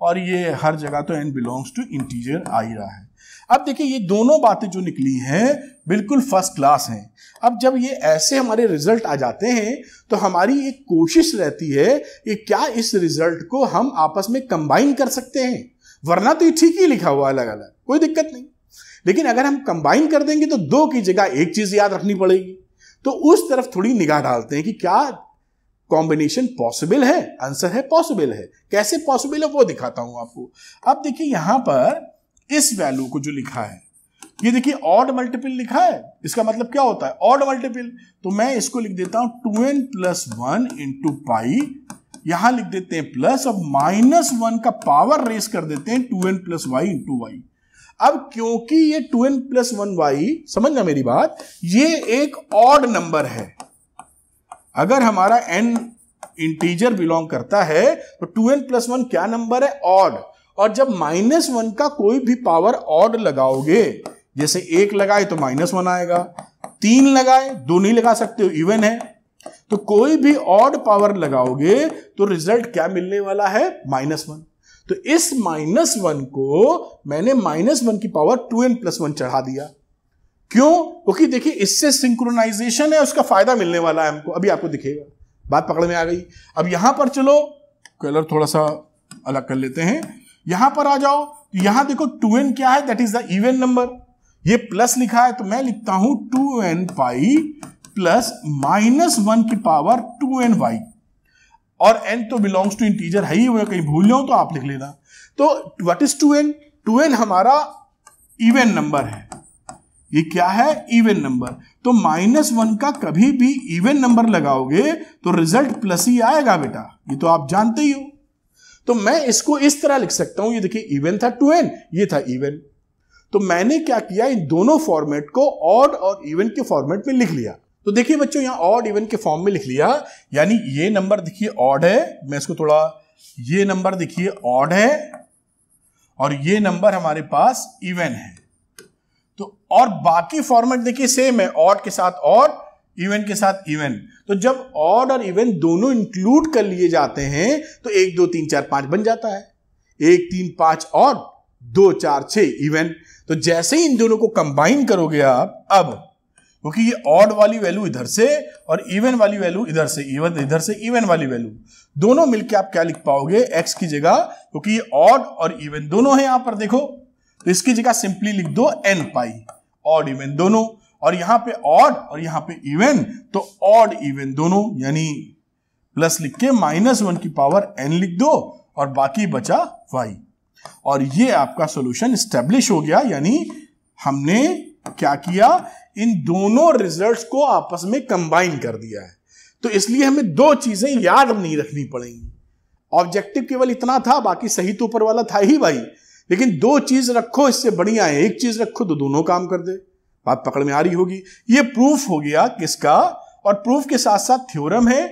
और ये हर जगह तो n बिलोंग्स टू इंटीजर आ ही रहा है। अब देखिए ये दोनों बातें जो निकली हैं बिल्कुल फर्स्ट क्लास हैं। अब जब ये ऐसे हमारे रिजल्ट आ जाते हैं तो हमारी एक कोशिश रहती है कि क्या इस रिजल्ट को हम आपस में कंबाइन कर सकते हैं, वरना तो ये ठीक ही लिखा हुआ अलग अलग, कोई दिक्कत नहीं। लेकिन अगर हम कंबाइन कर देंगे तो 2 की जगह एक चीज याद रखनी पड़ेगी, तो उस तरफ थोड़ी निगाह डालते हैं कि क्या कॉम्बिनेशन पॉसिबल है। आंसर है पॉसिबल है। कैसे पॉसिबल है वो दिखाता हूं आपको। अब देखिए यहां पर इस वैल्यू को जो लिखा है, ये देखिए ऑड मल्टीपल लिखा है, इसका मतलब क्या होता है, ऑड मल्टीपल। तो मैं इसको लिख देता हूं 2n प्लस 1 इंटू पाई, यहां लिख देते हैं प्लस, अब -1 का पावर रेस कर देते हैं 2n plus Y into Y. अब क्योंकि ये 2n प्लस 1 वाई, समझना मेरी बात, ये एक ऑड नंबर है। अगर हमारा n इंटीजर बिलोंग करता है तो 2n प्लस 1 क्या नंबर है, ऑड। और जब -1 का कोई भी पावर ऑड लगाओगे, जैसे 1 लगाए तो -1 आएगा, 3 लगाए, 2 नहीं लगा सकते हो, इवन है, तो कोई भी ऑड पावर लगाओगे तो रिजल्ट क्या मिलने वाला है, -1। तो इस -1 को मैंने -1 की पावर 2n प्लस 1 चढ़ा दिया। क्यों, क्योंकि देखिए इससे सिंक्रोनाइजेशन है, उसका फायदा मिलने वाला है हमको, अभी आपको दिखेगा। बात पकड़ में आ गई। अब यहां पर चलो कलर थोड़ा सा अलग कर लेते हैं, यहां पर आ जाओ, यहां देखो 2n क्या है, that is the even number, ये प्लस लिखा है तो मैं लिखता हूं 2n पाई प्लस -1 की पावर 2n वाई, और n तो बिलोंग्स टू इंटीजर है ही, वो कहीं भूल जाओ तो आप लिख लेना। तो व्हाट इज 2n, 2n हमारा इवन नंबर है, ये क्या है, इवन नंबर। तो -1 का कभी भी इवन नंबर लगाओगे तो रिजल्ट प्लस ही आएगा बेटा, ये तो आप जानते ही हो। तो मैं इसको इस तरह लिख सकता हूं, ये देखिए इवन था 2n, ये था इवन, तो मैंने क्या किया, इन दोनों फॉर्मेट को ऑड और इवन के फॉर्मेट में लिख लिया। तो देखिए बच्चों यहां ऑड इवन के फॉर्म में लिख लिया, यानी ये नंबर देखिए ऑड है, मैं इसको थोड़ा, ये नंबर देखिए ऑड है और ये नंबर हमारे पास इवन है। तो और बाकी फॉर्मेट देखिए सेम है, ऑड के साथ ऑड, इवन के साथ इवन। तो जब ऑड और इवन दोनों इंक्लूड कर लिए जाते हैं तो 1 2 3 4 5 बन जाता है, 1 3 5 ऑड, 2 4 6 इवन। तो जैसे ही इन दोनों को कंबाइन करोगे आप, अब क्योंकि ये ऑड वाली वैल्यू इधर से और इवन वाली वैल्यू इधर से, इवन इधर से इवन वाली वैल्यू, दोनों मिलकर आप क्या लिख पाओगे, x की जगह, क्योंकि ये ऑड और इवन दोनों है यहां पर देखो, तो इसकी जगह सिंपली लिख दो n पाई, ऑड इवन दोनों, और यहां पे ऑड और यहां पे इवन, तो ऑड इवन दोनों, यानी प्लस लिख के -1 की पावर n लिख दो और बाकी बचा y। और ये आपका सॉल्यूशन एस्टेब्लिश हो गया, यानी हमने क्या किया, इन दोनों रिजल्ट्स को आपस में कंबाइन कर दिया है। तो इसलिए हमें 2 चीजें याद नहीं रखनी पड़ेंगी। ऑब्जेक्टिव केवल इतना था, बाकी सही तो ऊपर वाला था ही भाई, लेकिन 2 चीज रखो, इससे बढ़िया है 1 चीज रखो तो दोनों काम कर दे। बात पकड़ में आ रही होगी। ये प्रूफ हो गया किसका, और प्रूफ के साथ साथ थ्योरम है।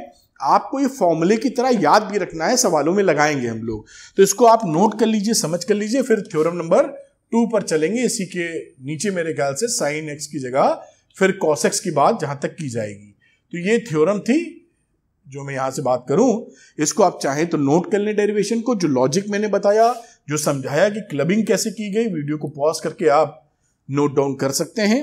आपको ये फॉर्मूले की तरह याद भी रखना है, सवालों में लगाएंगे हम लोग, तो इसको आप नोट कर लीजिए, समझ कर लीजिए, फिर थ्योरम नंबर 2 पर चलेंगे। इसी के नीचे मेरे ख्याल से साइन एक्स की जगह फिर कॉस एक्स की बात जहां तक की जाएगी। तो ये थ्योरम थी जो मैं यहां से बात करूं, इसको आप चाहें तो नोट कर लें डेरिवेशन को, जो लॉजिक मैंने बताया, जो समझाया कि क्लबिंग कैसे की गई, वीडियो को पॉज करके आप नोट डाउन कर सकते हैं।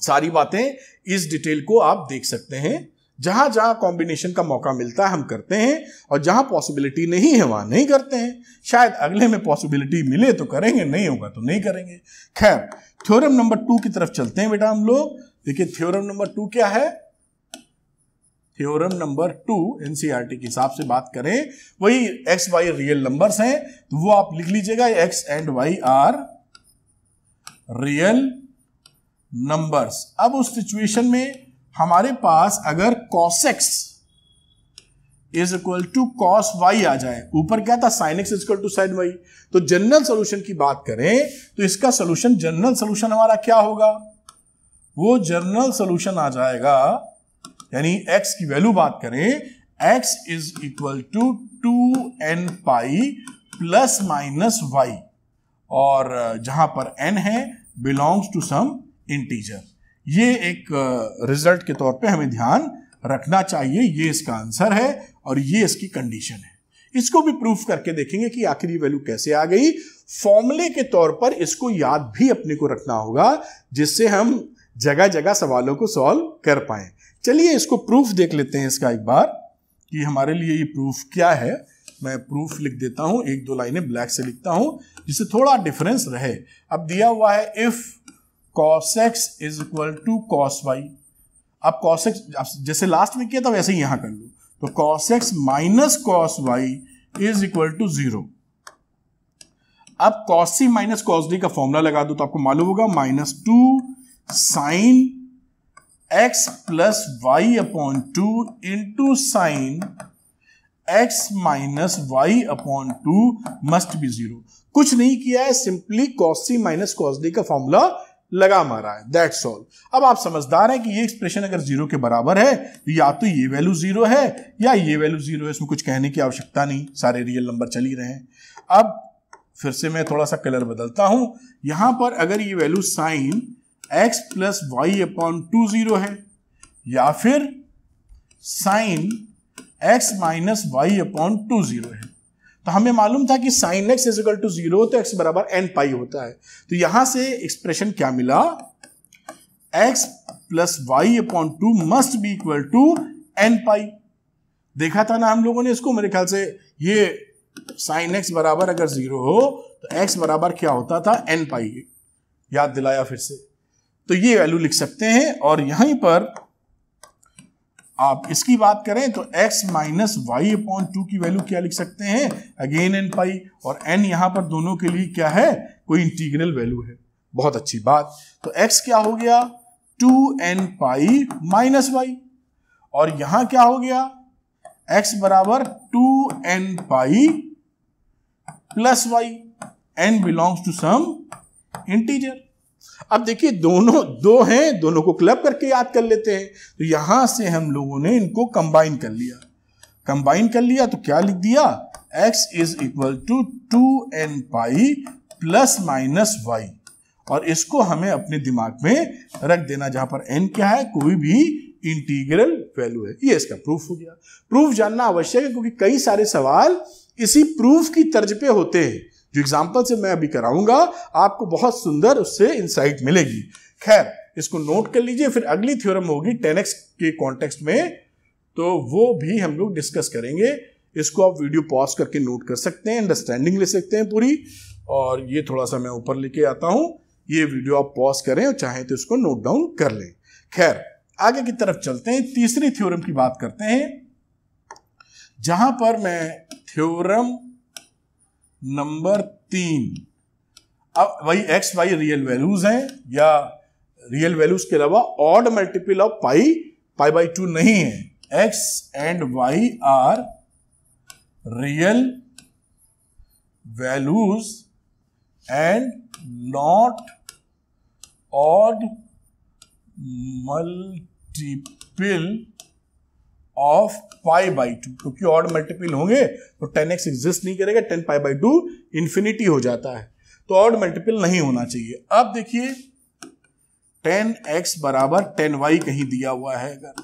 सारी बातें इस डिटेल को आप देख सकते हैं। जहां जहां कॉम्बिनेशन का मौका मिलता है हम करते हैं, और जहां पॉसिबिलिटी नहीं है वहां नहीं करते हैं। शायद अगले में पॉसिबिलिटी मिले तो करेंगे, नहीं होगा तो नहीं करेंगे। खैर, थ्योरम नंबर 2 की तरफ चलते हैं बेटा हम लोग। देखिए थ्योरम नंबर 2 क्या है। थ्योरम नंबर 2 एनसीईआरटी के हिसाब से बात करें, वही एक्स वाई रियल नंबर्स हैं, तो वो आप लिख लीजिएगा, x and y are real numbers. अब उस सिचुएशन में हमारे पास अगर cos x is equal to cos y आ जाए, ऊपर क्या था sin x is equal to sin y, तो जनरल सोल्यूशन की बात करें तो इसका सोल्यूशन, जनरल सोल्यूशन हमारा क्या होगा, वो जनरल सोल्यूशन आ जाएगा, यानी x की वैल्यू बात करें, x is equal to 2n pi plus minus y, और जहां पर n है बिलोंग्स टू सम इंटीजर। ये एक रिजल्ट के तौर पे हमें ध्यान रखना चाहिए। ये इसका आंसर है और ये इसकी कंडीशन है। इसको भी प्रूफ करके देखेंगे कि आखिर ये वैल्यू कैसे आ गई। फॉर्मूले के तौर पर इसको याद भी अपने को रखना होगा, जिससे हम जगह जगह सवालों को सॉल्व कर पाए। चलिए इसको प्रूफ देख लेते हैं इसका एक बार, कि हमारे लिए ये प्रूफ क्या है। मैं प्रूफ लिख देता हूं, एक दो लाइनें ब्लैक से लिखता हूं जिससे थोड़ा डिफरेंस रहे। अब दिया हुआ है if cos x is equal to cos y। अब cos x जैसे लास्ट में किया था वैसे ही यहां कर लो, तो cos x minus cos y is equal to 0। अब cos c minus cos d का फॉर्मूला लगा दो तो आपको मालूम होगा, -2 sin x plus y upon 2 into sine x minus y upon 2 must be 0। कुछ नहीं किया है, simply cos c minus cos d का फॉर्मूला लगा मारा है, दैट्स ऑल। अब आप समझदार हैं कि ये एक्सप्रेशन अगर 0 के बराबर है तो या तो ये वैल्यू 0 है या ये वैल्यू 0 है, इसमें कुछ कहने की आवश्यकता नहीं, सारे रियल नंबर चल ही रहे हैं। अब फिर से मैं थोड़ा सा कलर बदलता हूं, यहां पर अगर ये value sine x plus y upon 2 0 है, या फिर sine x minus y upon 2 0 है, तो हमें मालूम था कि sine x is equal to 0 तो x बराबर n पाई होता है। तो यहां से एक्सप्रेशन क्या मिला, x plus y upon 2 must be equal to n pi. देखा था ना हम लोगों ने इसको, मेरे ख्याल से ये साइन x बराबर अगर 0 हो तो x बराबर क्या होता था, n पाई। याद दिलाया फिर से, तो ये वैल्यू लिख सकते हैं। और यहीं पर आप इसकी बात करें तो x माइनस वाई अपॉन 2 की वैल्यू क्या लिख सकते हैं, अगेन n पाई, और n यहां पर दोनों के लिए क्या है, कोई इंटीग्रल वैल्यू है। बहुत अच्छी बात। तो x क्या हो गया, 2n पाई माइनस वाई, और यहां क्या हो गया, x बराबर 2n pi plus y, n belongs to some integer. अब देखिए दोनों दो हैं, दोनों को क्लब करके याद कर लेते हैं। तो यहां से हम लोगों ने इनको कंबाइन कर लिया, तो क्या लिख दिया, x is equal to 2n pi plus minus y, और इसको हमें अपने दिमाग में रख देना, जहां पर n क्या है, कोई भी इंटीग्रल वैल्यू है। ये इसका प्रूफ हो गया। प्रूफ जानना आवश्यक है क्योंकि कई सारे सवाल इसी प्रूफ की तर्ज पे होते हैं। जो एग्जाम्पल से मैं अभी कराऊंगा आपको बहुत सुंदर उससे इंसाइट मिलेगी। खैर इसको नोट कर लीजिए, फिर अगली थ्योरम होगी 10x के कॉन्टेक्स्ट में, तो वो भी हम लोग डिस्कस करेंगे। इसको आप वीडियो पॉज करके नोट कर सकते हैं, अंडरस्टैंडिंग ले सकते हैं पूरी। और ये थोड़ा सा मैं ऊपर लेके आता हूं, ये वीडियो आप पॉज करें और चाहें तो इसको नोट डाउन कर लें। खैर आगे की तरफ चलते हैं, तीसरी थ्योरम की बात करते हैं, जहां पर मैं थ्योरम नंबर 3, अब वही एक्स वाई रियल वैल्यूज हैं, या रियल वैल्यूज के अलावा odd multiple of pi by 2 नहीं है। X and y are real values and not odd multiple of pi by 2, क्योंकि ऑड मल्टीपल होंगे तो 10x एग्जिस्ट नहीं करेगा, 10 पाई बाई 2 इंफिनिटी हो जाता है, तो ऑड मल्टीपल नहीं होना चाहिए। अब देखिए 10x बराबर 10y कहीं दिया हुआ है, अगर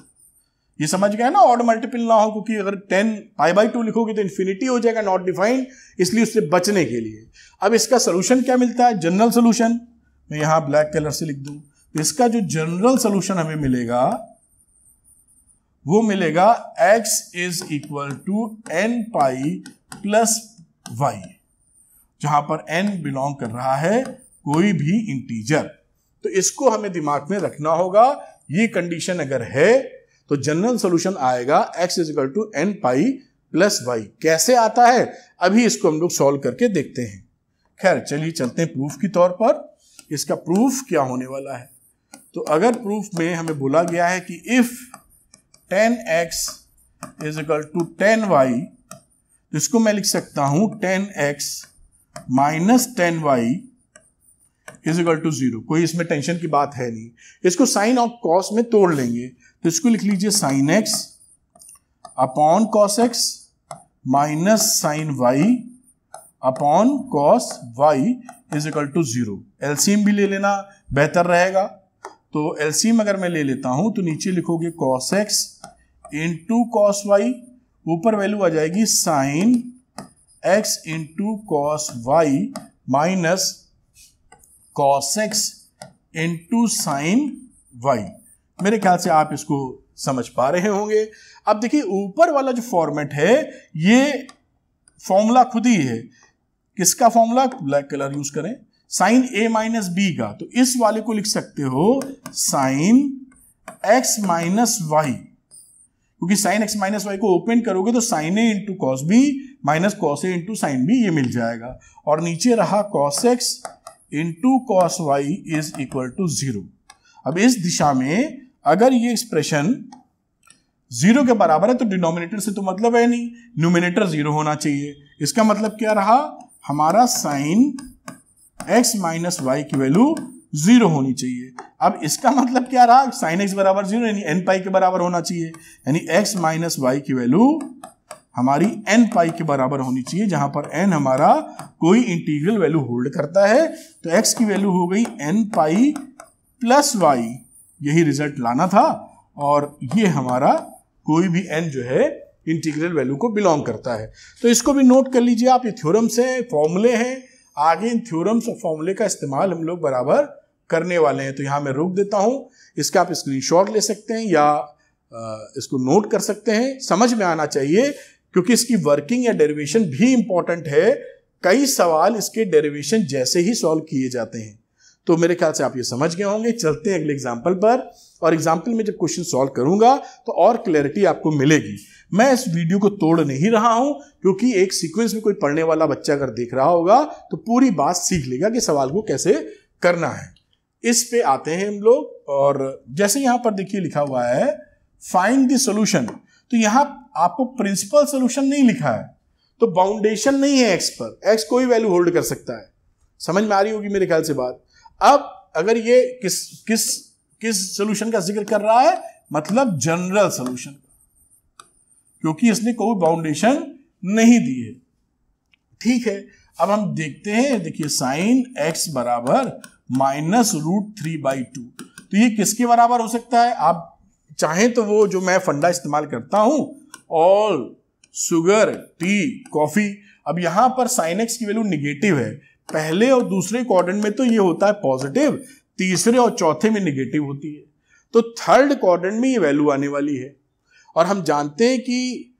ये समझ गए ना, ऑड मल्टीपल ना हो, क्योंकि अगर 10 पाई बाई 2 लिखोगे तो इंफिनिटी हो जाएगा, नॉट डिफाइंड, इसलिए उससे बचने के लिए। अब इसका सोल्यूशन क्या मिलता है, जनरल सोल्यूशन, मैं यहां ब्लैक कलर से लिख दूं, तो इसका जो जनरल सोल्यूशन हमें मिलेगा वो मिलेगा x is equal to n pi plus y, जहां पर n बिलोंग कर रहा है कोई भी इंटीजर। तो इसको हमें दिमाग में रखना होगा। ये कंडीशन अगर है तो जनरल सॉल्यूशन आएगा x is equal to n pi plus y. कैसे आता है अभी इसको हम लोग सॉल्व करके देखते हैं। खैर चलिए चलते हैं प्रूफ की तौर पर। इसका प्रूफ क्या होने वाला है, तो अगर प्रूफ में हमें बोला गया है कि if 10x is equal to 10y, तो इसको मैं लिख सकता हूं 10x minus 10y is equal to 0। कोई इसमें टेंशन की बात है नहीं। इसको साइन और कॉस में तोड़ लेंगे, तो इसको लिख लीजिए sine x upon cos x minus sine y upon cos y is equal to 0। LCM भी ले लेना बेहतर रहेगा। तो एलसीएम अगर मैं ले लेता हूं तो नीचे लिखोगे cos x into cos y, ऊपर वैल्यू आ जाएगी sine x into cos y minus cos x into sine y. मेरे ख्याल से आप इसको समझ पा रहे होंगे। अब देखिए ऊपर वाला जो फॉर्मेट है ये फॉर्मूला खुद ही है। किसका फॉर्मूला, ब्लैक कलर यूज करें, साइन ए माइनस बी का। तो इस वाले को लिख सकते हो साइन एक्स माइनस वाई, क्योंकि साइन एक्स माइनस वाई को ओपन करोगे तो sine A into cos B minus cos A into sine B, ये मिल जाएगा। और नीचे रहा cos x into cos y is equal to 0। अब इस दिशा में अगर ये एक्सप्रेशन 0 के बराबर है तो डिनोमिनेटर से तो मतलब है नहीं, न्यूमिनेटर 0 होना चाहिए। इसका मतलब क्या रहा, हमारा साइन x माइनस वाई की वैल्यू 0 होनी चाहिए। अब इसका मतलब क्या रहा, साइन x बराबर 0 यानी n पाई के बराबर होना चाहिए, यानी x माइनस वाई की वैल्यू हमारी n पाई के बराबर होनी चाहिए, जहां पर n हमारा कोई इंटीग्रल वैल्यू होल्ड करता है। तो x की वैल्यू हो गई n पाई प्लस वाई, यही रिजल्ट लाना था। और ये हमारा कोई भी n जो है इंटीग्रल वैल्यू को बिलोंग करता है। तो इसको भी नोट कर लीजिए आप, ये थ्योरम्स हैं, फॉर्मूले हैं। आगे इन थ्योरम्स और फॉर्मूले का इस्तेमाल हम लोग बराबर करने वाले हैं। तो यहां मैं रोक देता हूं, इसका आप स्क्रीनशॉट ले सकते हैं या इसको नोट कर सकते हैं। समझ में आना चाहिए क्योंकि इसकी वर्किंग या डेरिवेशन भी इंपॉर्टेंट है। कई सवाल इसके डेरिवेशन जैसे ही सॉल्व किए जाते हैं। तो मेरे ख्याल से आप ये समझ गए होंगे। चलते हैं अगले एग्जाम्पल पर, और एग्जाम्पल में जब क्वेश्चन सॉल्व करूंगा तो और क्लैरिटी आपको मिलेगी। मैं इस वीडियो को तोड़ नहीं रहा हूं, क्योंकि एक सीक्वेंस में कोई पढ़ने वाला बच्चा अगर देख रहा होगा तो पूरी बात सीख लेगा कि सवाल को कैसे करना है। इस पे आते हैं हम लोग, और जैसे यहां पर देखिए लिखा हुआ है फाइंड द सॉल्यूशन, तो यहां आपको प्रिंसिपल सॉल्यूशन नहीं लिखा है, तो बाउंडेशन नहीं है एक्स पर, एक्स कोई वैल्यू होल्ड कर सकता है। समझ में आ रही होगी मेरे ख्याल से बात। अब अगर ये किस सॉल्यूशन का जिक्र कर रहा है, मतलब जनरल सॉल्यूशन, क्योंकि इसने कोई बाउंडेशन नहीं दी है। ठीक है, अब हम देखते हैं। देखिए साइन x बराबर माइनस √3/2, तो ये किसके बराबर हो सकता है। आप चाहें तो वो जो मैं फंडा इस्तेमाल करता हूं, ऑल शुगर टी कॉफी। अब यहां पर साइन x की वैल्यू निगेटिव है, पहले और दूसरे क्वाड्रेंट में तो ये होता है पॉजिटिव, तीसरे और चौथे में निगेटिव होती है। तो थर्ड क्वाड्रेंट में ये वैल्यू आने वाली है। और हम जानते हैं कि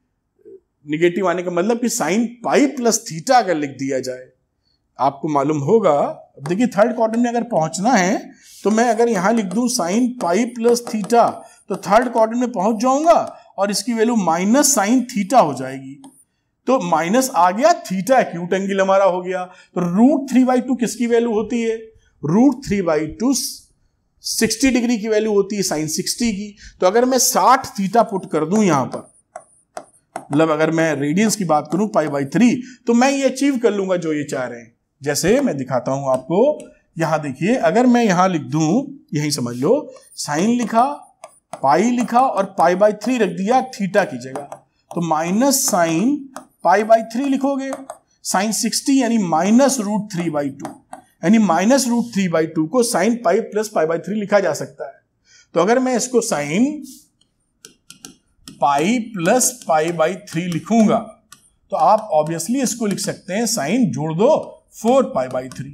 निगेटिव आने का मतलब कि साइन पाई प्लस थीटा अगर लिख दिया जाए, आपको मालूम होगा। देखिए थर्ड क्वाड्रेंट में अगर पहुंचना है तो मैं अगर यहां लिख दूं साइन पाई प्लस थीटा, तो थर्ड क्वाड्रेंट में पहुंच जाऊंगा और इसकी वैल्यू माइनस साइन थीटा हो जाएगी। तो माइनस आ गया, थीटा एक्यूट एंगल हमारा हो गया। तो √3/2 किसकी वैल्यू होती है, √3/2 60 डिग्री की वैल्यू होती है, साइन 60 की। तो अगर मैं 60 थीटा पुट कर दूं यहां पर, मतलब अगर मैं रेडियंस की बात करूं π/3, तो मैं ये अचीव कर लूंगा जो ये चाह रहे हैं। जैसे मैं दिखाता हूं आपको, यहां देखिए, अगर मैं यहां लिख दूं, यही समझ लो, साइन लिखा, पाई लिखा और π/3 रख दिया थीटा की जगह, तो माइनस साइन π/3 लिखोगे, साइन 60 यानी माइनस √3/2, यानी माइनस √3/2 को साइन पाई प्लस π/3 लिखा जा सकता है। तो अगर मैं इसको साइन पाई प्लस π/3 लिखूंगा तो आप ऑब्वियसली इसको लिख सकते हैं साइन जोड़ दो 4π/3।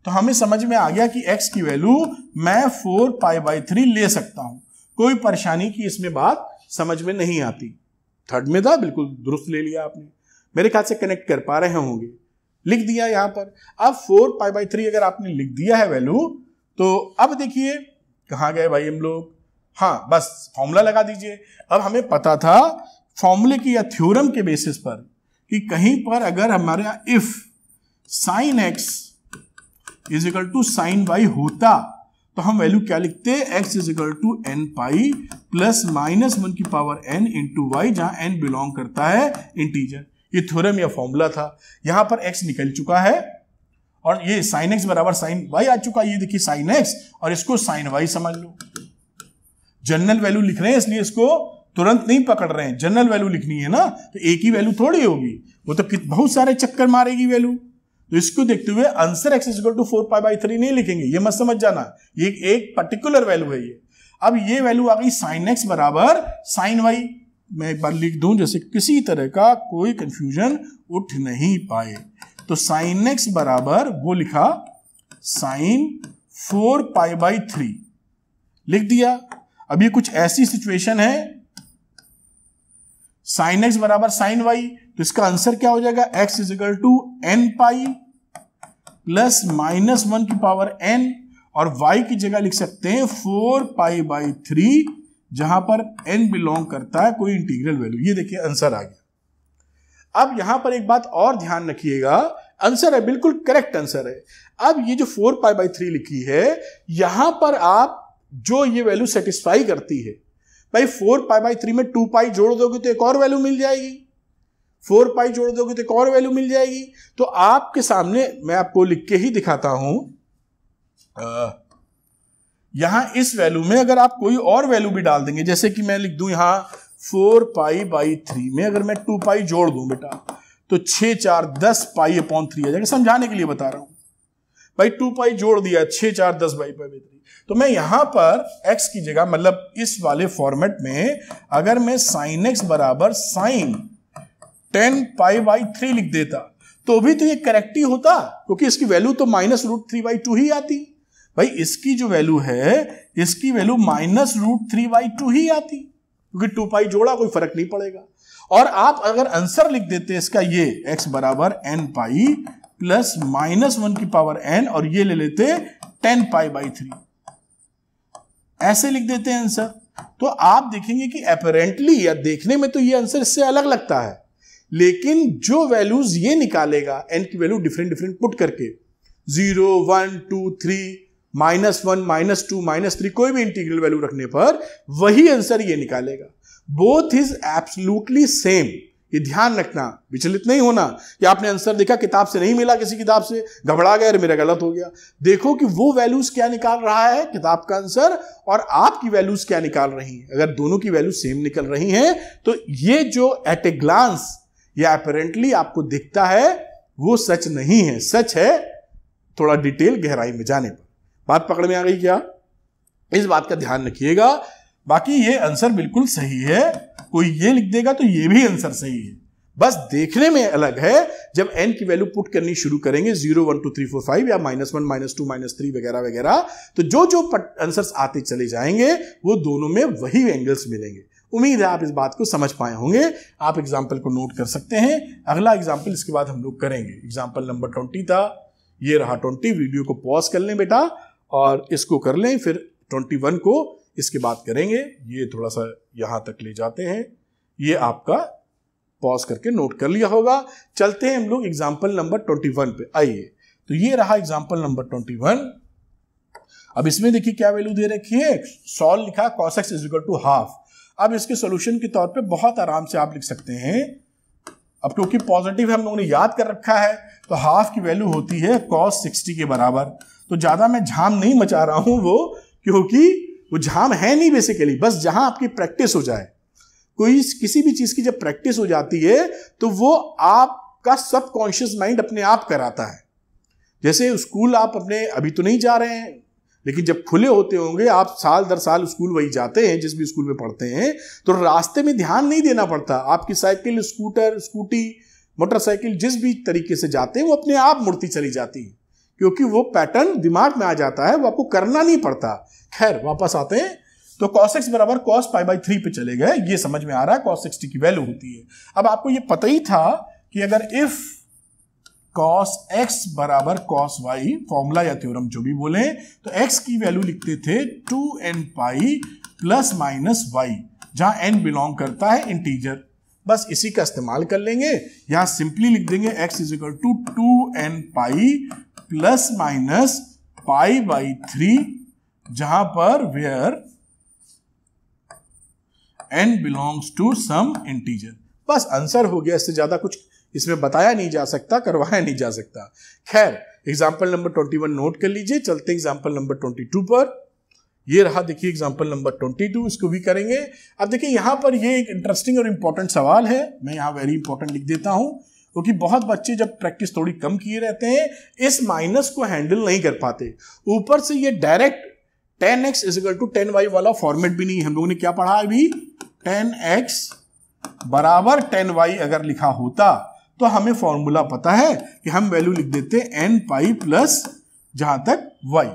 तो हमें समझ में आ गया कि x की वैल्यू मैं 4π/3 ले सकता हूं, कोई परेशानी की इसमें बात समझ में नहीं आती। थर्ड में था, बिल्कुल दुरुस्त ले लिया आपने, मेरे ख्याल से कनेक्ट कर पा रहे होंगे। लिख दिया यहां पर। अब 4π/3 अगर आपने लिख दिया है वैल्यू, तो अब देखिए कहां गए भाई हम लोग। हाँ, बस फॉर्मूला लगा दीजिए। अब हमें पता था फॉर्मूले की या थ्योरम के बेसिस पर कि कहीं पर अगर हमारे यहां if sin x is equal to sin y होता तो हम वैल्यू क्या लिखते, x is equal to n plus -1 की पावर n इंटू वाई, जहां n बिलोंग करता है इंटीजर। ये थ्योरम या फॉर्मूला था। यहां पर x निकल चुका है और ये sin x बराबर sin y आ चुका। ये देखिए sin x और इसको sin y समझ लो। जनरल वैल्यू लिख रहे हैं इसलिए इसको तुरंत नहीं पकड़ रहे हैं, जनरल वैल्यू लिखनी है ना, तो एक ही वैल्यू थोड़ी होगी, वो तो बहुत सारे चक्कर मारेगी वैल्यू। तो इसको देखते हुए answer x is equal to 4π/3 नहीं लिखेंगे, ये मत समझ जाना, ये एक पर्टिकुलर वैल्यू है ये। अब ये वैल्यू आ गई sin x बराबर sin y। मैं एक बार लिख दूं जैसे किसी तरह का कोई कंफ्यूजन उठ नहीं पाए। तो sin x बराबर वो लिखा sin 4π/3 लिख दिया। अब ये कुछ ऐसी सिचुएशन है sin x बराबर sin y, तो इसका आंसर क्या हो जाएगा, x is equal to n pi plus -1 की पावर n, और y की जगह लिख सकते हैं 4π/3, जहां पर n बिलोंग करता है कोई इंटीग्रल वैल्यू। ये देखिए आंसर आ गया। अब यहां पर एक बात और ध्यान रखिएगा, आंसर है बिल्कुल करेक्ट आंसर है। अब ये जो 4π/3 लिखी है, यहां पर आप जो ये वैल्यू सेटिस्फाई करती है, भाई 4π/3 में 2π जोड़ दोगे तो एक और वैल्यू मिल जाएगी, 4π जोड़ दोगे तो एक और वैल्यू मिल जाएगी। तो आपके सामने मैं आपको लिख के ही दिखाता हूं, यहां इस वैल्यू में अगर आप कोई और वैल्यू भी डाल देंगे, जैसे कि मैं लिख दूं यहां 4π/3 में अगर मैं 2π जोड़ दूं बेटा, तो 6 4 10 π/3 आ जाएगा। समझाने के लिए बता रहा हूं भाई, 2π जोड़ दिया, 6 4 10 π/3। तो मैं यहां पर x की जगह, मतलब इस वाले फॉर्मेट में अगर मैं sin x बराबर sin 10π/3 लिख देता तो भी तो ये करेक्ट ही होता, क्योंकि इसकी वैल्यू तो -√3/2 ही आती। भाई इसकी जो वैल्यू है, इसकी वैल्यू -√3/2 ही आती, क्योंकि 2π जोड़ा कोई फर्क नहीं पड़ेगा। और आप अगर आंसर लिख देते इसका, ये x बराबर n प्लस -1 की पावर n, और ये ले लेते 10π/3, ऐसे लिख देते हैं आंसर, तो आप देखेंगे कि अपरेंटली या देखने में तो ये आंसर इससे अलग लगता है, लेकिन जो वैल्यूज ये निकालेगा n की वैल्यू डिफरेंट डिफरेंट पुट करके, 0 1 2 3 -1 -2 -3 कोई भी इंटीग्रल वैल्यू रखने पर वही आंसर ये निकालेगा। बोथ इज एब्सोल्युटली सेम, ये ध्यान रखना, विचलित नहीं होना कि आपने आंसर देखा किताब से नहीं मिला, किसी किताब से घबरा गए, मेरा गलत हो गया। देखो कि वो वैल्यूज क्या निकाल रहा है किताब का आंसर, और आपकी वैल्यूज क्या निकाल रही हैं। अगर दोनों की वैल्यू सेम निकल रही हैं तो ये जो एट ए ग्लांस या अपेरेंटली आपको दिखता है वो सच नहीं है, सच है थोड़ा डिटेल गहराई में जाने पर। बात पकड़ में आ गई क्या? इस बात का ध्यान रखिएगा। बाकी ये आंसर बिल्कुल सही है, कोई ये लिख देगा तो ये भी आंसर सही है, बस देखने में अलग है। जब n की वैल्यू पुट करनी शुरू करेंगे 0 1 2 3 4 5 या -1 -2 -3 वगैरह वगैरह, तो जो जो आंसर्स आते चले जाएंगे वो दोनों में वही एंगल्स मिलेंगे। उम्मीद है आप इस बात को समझ पाए होंगे। आप एग्जाम्पल को नोट कर सकते हैं। अगला एग्जाम्पल इसके बाद हम लोग करेंगे। एग्जाम्पल नंबर 20 था, ये रहा 20। वीडियो को पॉज कर लें बेटा और इसको कर लें, फिर 21 को इसके बाद करेंगे। ये थोड़ा सा यहां तक ले जाते हैं, ये आपका पॉज करके नोट कर लिया होगा। चलते हैं हम लोग एग्जाम्पल नंबर 21 पे। आइए, तो ये रहा एग्जाम्पल नंबर 21। अब इसमें देखिए क्या वैल्यू दे रखी है, सॉल्व लिखा cos x is equal to half. अब इसके सॉल्यूशन के तौर पे बहुत आराम से आप लिख सकते हैं। अब क्योंकि पॉजिटिव हम लोगों ने याद कर रखा है तो हाफ की वैल्यू होती है cos 60 के बराबर। तो ज्यादा मैं झाम नहीं मचा रहा हूं वो, क्योंकि वो झाम है नहीं बेसिकली, बस जहां आपकी प्रैक्टिस हो जाए। कोई किसी भी चीज की जब प्रैक्टिस हो जाती है तो वो आपका सबकॉन्शियस माइंड अपने आप कराता है। जैसे स्कूल आप अपने अभी तो नहीं जा रहे हैं, लेकिन जब खुले होते होंगे, आप साल दर साल स्कूल वही जाते हैं जिस भी स्कूल में पढ़ते हैं, तो रास्ते में ध्यान नहीं देना पड़ता। आपकी साइकिल, स्कूटर, स्कूटी, मोटरसाइकिल जिस भी तरीके से जाते हैं वो अपने आप मुड़ती चली जाती है, क्योंकि वो पैटर्न दिमाग में आ जाता है, वो आपको करना नहीं पड़ता। खैर वापस आते हैं। तो cos x बराबर cos पाई बाई 3 पे चले गए, ये समझ में आ रहा है cos 60 की वैल्यू होती है। अब आपको ये पता ही था कि अगर इफ cos x बराबर cos y, फॉर्मूला या थ्योरम जो भी बोले, तो x की वैल्यू लिखते थे 2n pi plus minus y, जहां n बिलोंग करता है इंटीजर। बस इसी का इस्तेमाल कर लेंगे, यहां सिंपली लिख देंगे x is equal to 2n pi plus minus pi by 3, जहां पर where n belongs to some integer. बस आंसर हो गया, इससे ज्यादा कुछ इसमें बताया नहीं जा सकता, करवाया नहीं जा सकता। खैर, एग्जाम्पल नंबर 21 नोट कर लीजिए। चलते एग्जाम्पल नंबर 22 पर। ये रहा, देखिए एग्जाम्पल नंबर 22, इसको भी करेंगे। अब देखिए यहां पर ये एक इंटरेस्टिंग और इंपॉर्टेंट सवाल है, मैं यहां वेरी इंपॉर्टेंट लिख देता हूं, क्योंकि बहुत बच्चे जब प्रैक्टिस थोड़ी कम किए रहते हैं इस माइनस को हैंडल नहीं कर पाते। ऊपर से ये direct 10x is equal to 10y वाला फॉर्मेट भी नहीं। हम लोगों ने क्या पढ़ा अभी, 10x बराबर 10y अगर लिखा होता तो हमें फॉर्मूला पता है कि हम वैल्यू लिख देते n पाई प्लस जहां तक y,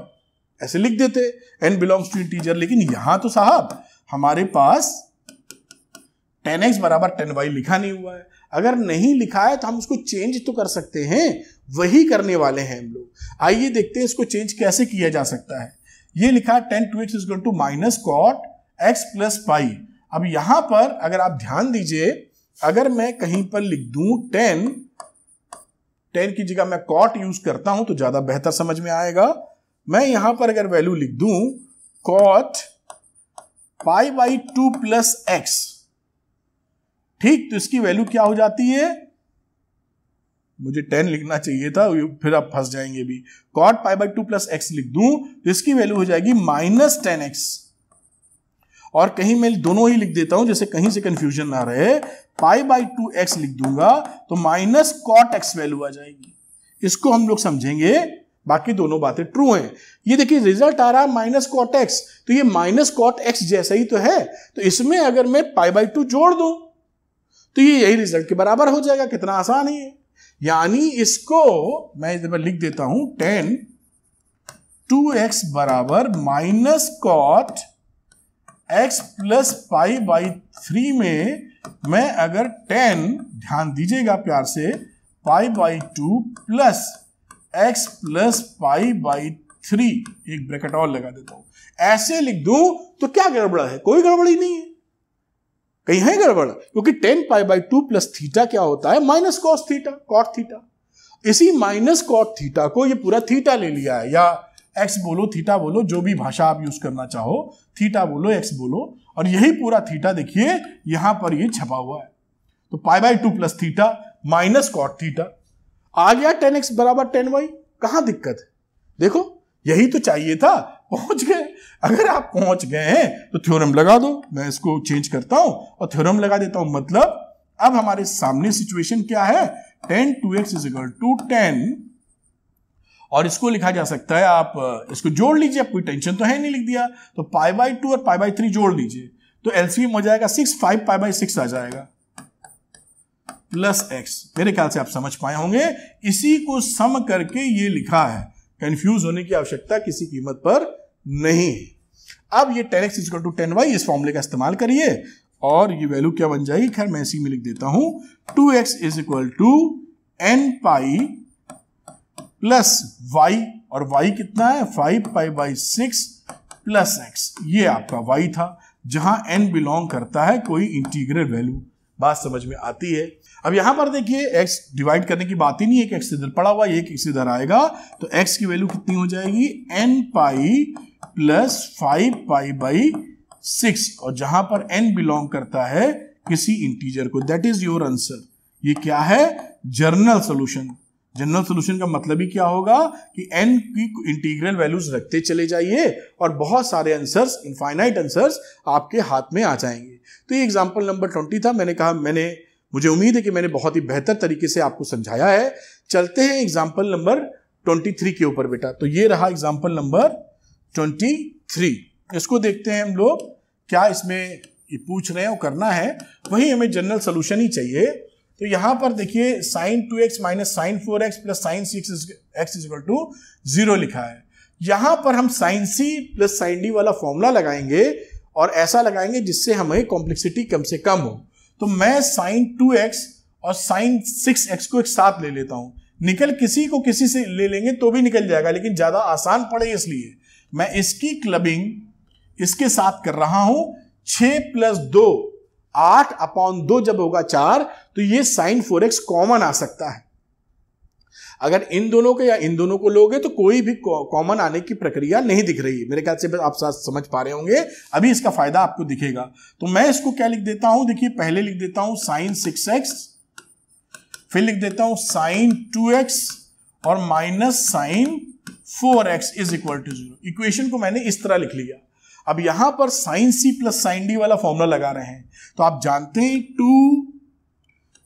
ऐसे लिख देते n बिलोंग्स टू इंटीजर। लेकिन यहां तो साहब हमारे पास 10x बराबर 10y लिखा नहीं हुआ है। अगर नहीं लिखा है तो हम उसको चेंज तो कर सकते हैं, वही करने वाले हैं हम लोग। आइए देखते हैं इसको चेंज कैसे किया जा सकता है। ये लिखा 10 2x is equal to minus cot x plus pi. अब यहां पर अगर आप ध्यान दीजिए, अगर मैं कहीं पर लिख दूं 10 की जगह मैं कॉट यूज करता हूं तो ज्यादा बेहतर समझ में आएगा। मैं यहां पर अगर वैल्यू लिख दूं cot pi by 2 plus x, ठीक, तो इसकी वैल्यू क्या हो जाती है, मुझे 10 लिखना चाहिए था, फिर आप फंस जाएंगे भी। Cot pi by 2 plus x लिख दूं तो इसकी वैल्यू हो जाएगी माइनस 10x। और कहीं मैं दोनों ही लिख देता हूं, जैसे कहीं से कंफ्यूजन ना रहे, पाई बाई 2x लिख दूंगा तो माइनस कॉट एक्स वैल्यू आ जाएगी। इसको हम लोग समझेंगे, बाकी दोनों बातें ट्रू हैं। ये देखिए रिजल्ट आ रहा है माइनस कॉट एक्स, तो ये माइनस कॉट एक्स जैसा ही तो है, तो इसमें अगर मैं पाई बाई 2 जोड़ दूं तो ये यही रिजल्ट के बराबर हो जाएगा। कितना आसान है ये। यानी इसको मैं इधर लिख देता हूं 10 2x बराबर minus cot x plus pi by 3 में मैं अगर 10, ध्यान दीजिएगा प्यार से, pi by 2 plus x plus pi by 3, एक ब्रैकेट और लगा देता हूं, ऐसे लिख दूं तो क्या गड़बड़ है, कोई गड़बड़ ही नहीं है। कहीं है गड़बड़, क्योंकि 10 पाई बाई 2 प्लस थीटा क्या होता है, minus cos theta, cot theta. इसी माइनस कॉट थीटा को ये पूरा थीटा ले लिया है, या एक्स बोलो थीटा बोलो, जो भी भाषा आप यूज करना चाहो, थीटा बोलो एक्स बोलो, और यही पूरा थीटा देखिए यहां पर ये छपा हुआ है। तो pi by 2 plus theta minus cot theta आ गया 10x बराबर 10y। कहां दिक्कत है, देखो यही तो चाहिए था, पहुंच गए। अगर आप पहुंच गए हैं तो थ्योरम लगा दो। मैं इसको चेंज करता हूं और थ्योरम लगा देता हूं, मतलब अब हमारे सामने सिचुएशन क्या है, 10 2x इज इक्वल टू 10, और इसको लिखा जा सकता है, आप इसको जोड़ लीजिए, कोई टेंशन तो है नहीं, लिख दिया। तो पाई बाई 2 और पाई बाई 3 जोड़ लीजिए तो एलसीएम हो जाएगा 6, 5 पाई बाई 6 आ जाएगा प्लस एक्स। मेरे ख्याल से आप समझ पाए होंगे। इसी को सम करके ये लिखा है, कंफ्यूज होने की आवश्यकता किसी कीमत पर नहीं है। अब ये 10x is equal to 10y, इस फॉर्मूले का इस्तेमाल करिए और ये वैल्यू क्या बन जाएगी, खैर मैं इसी में लिख देता हूं 2x is equal to n pi plus y, और y कितना है 5 पाई बाई 6 प्लस x। ये आपका y था, जहां n बिलोंग करता है कोई इंटीग्रल वैल्यू। बात समझ में आती है। अब यहां पर देखिए x डिवाइड करने की बात ही नहीं है कि x इधर पड़ा हुआ, एक x इधर आएगा, तो x की वैल्यू कितनी हो जाएगी, n pi plus 5 pi by 6, और जहां पर n बिलोंग करता है किसी इंटीजर को, दैट इज योर आंसर। ये क्या है, जनरल सॉल्यूशन। जनरल सॉल्यूशन का मतलब ही क्या होगा कि n की इंटीग्रल वैल्यूज रखते चले जाइए और बहुत सारे आंसर्स, इनफाइनाइट आंसर्स आपके हाथ में आ जाएंगे। तो ये एग्जांपल नंबर 20 था। मैंने कहा मुझे उम्मीद है कि मैंने बहुत ही बेहतर तरीके से आपको समझाया है। चलते हैं एग्जांपल नंबर 23 के ऊपर बेटा। तो ये रहा एग्जांपल नंबर 23। इसको देखते हैं हम लोग, क्या इसमें ये पूछ रहे हैं वो करना है, वही हमें जनरल सॉल्यूशन ही चाहिए। तो यहां पर देखिए sin 2x minus sine 4x plus sine 6x is equal to 0 लिखा है। यहां पर हम sin c plus sin d वाला फॉर्मूला लगाएंगे और ऐसा लगाएंगे जिससे हमें कॉम्प्लेक्सिटी कम से कम हो। तो मैं साइन 2x और साइन 6x को एक साथ ले लेता हूं। निकल किसी को किसी से ले लेंगे तो भी निकल जाएगा, लेकिन ज्यादा आसान पड़े इसलिए मैं इसकी क्लबिंग इसके साथ कर रहा हूं। 6 + 2 8/2 जब होगा 4, तो ये साइन 4x कॉमन आ सकता है। अगर इन दोनों को या इन दोनों को लोगे तो कोई भी कॉमन आने की प्रक्रिया नहीं दिख रही है। मेरे ख्याल से आप समझ पा रहे होंगे, अभी इसका फायदा आपको दिखेगा। तो मैं इसको क्या लिख देता हूं, देखिए पहले लिख देता हूं साइन 6x, फिर लिख देता हूं साइन 2x और minus sine 4x is equal to 0। Equation को मैंने इस तरह लिख लिया। अब यहां पर sine c plus sine d वाला फॉर्मूला लगा रहे हैं, तो आप जानते हैं 2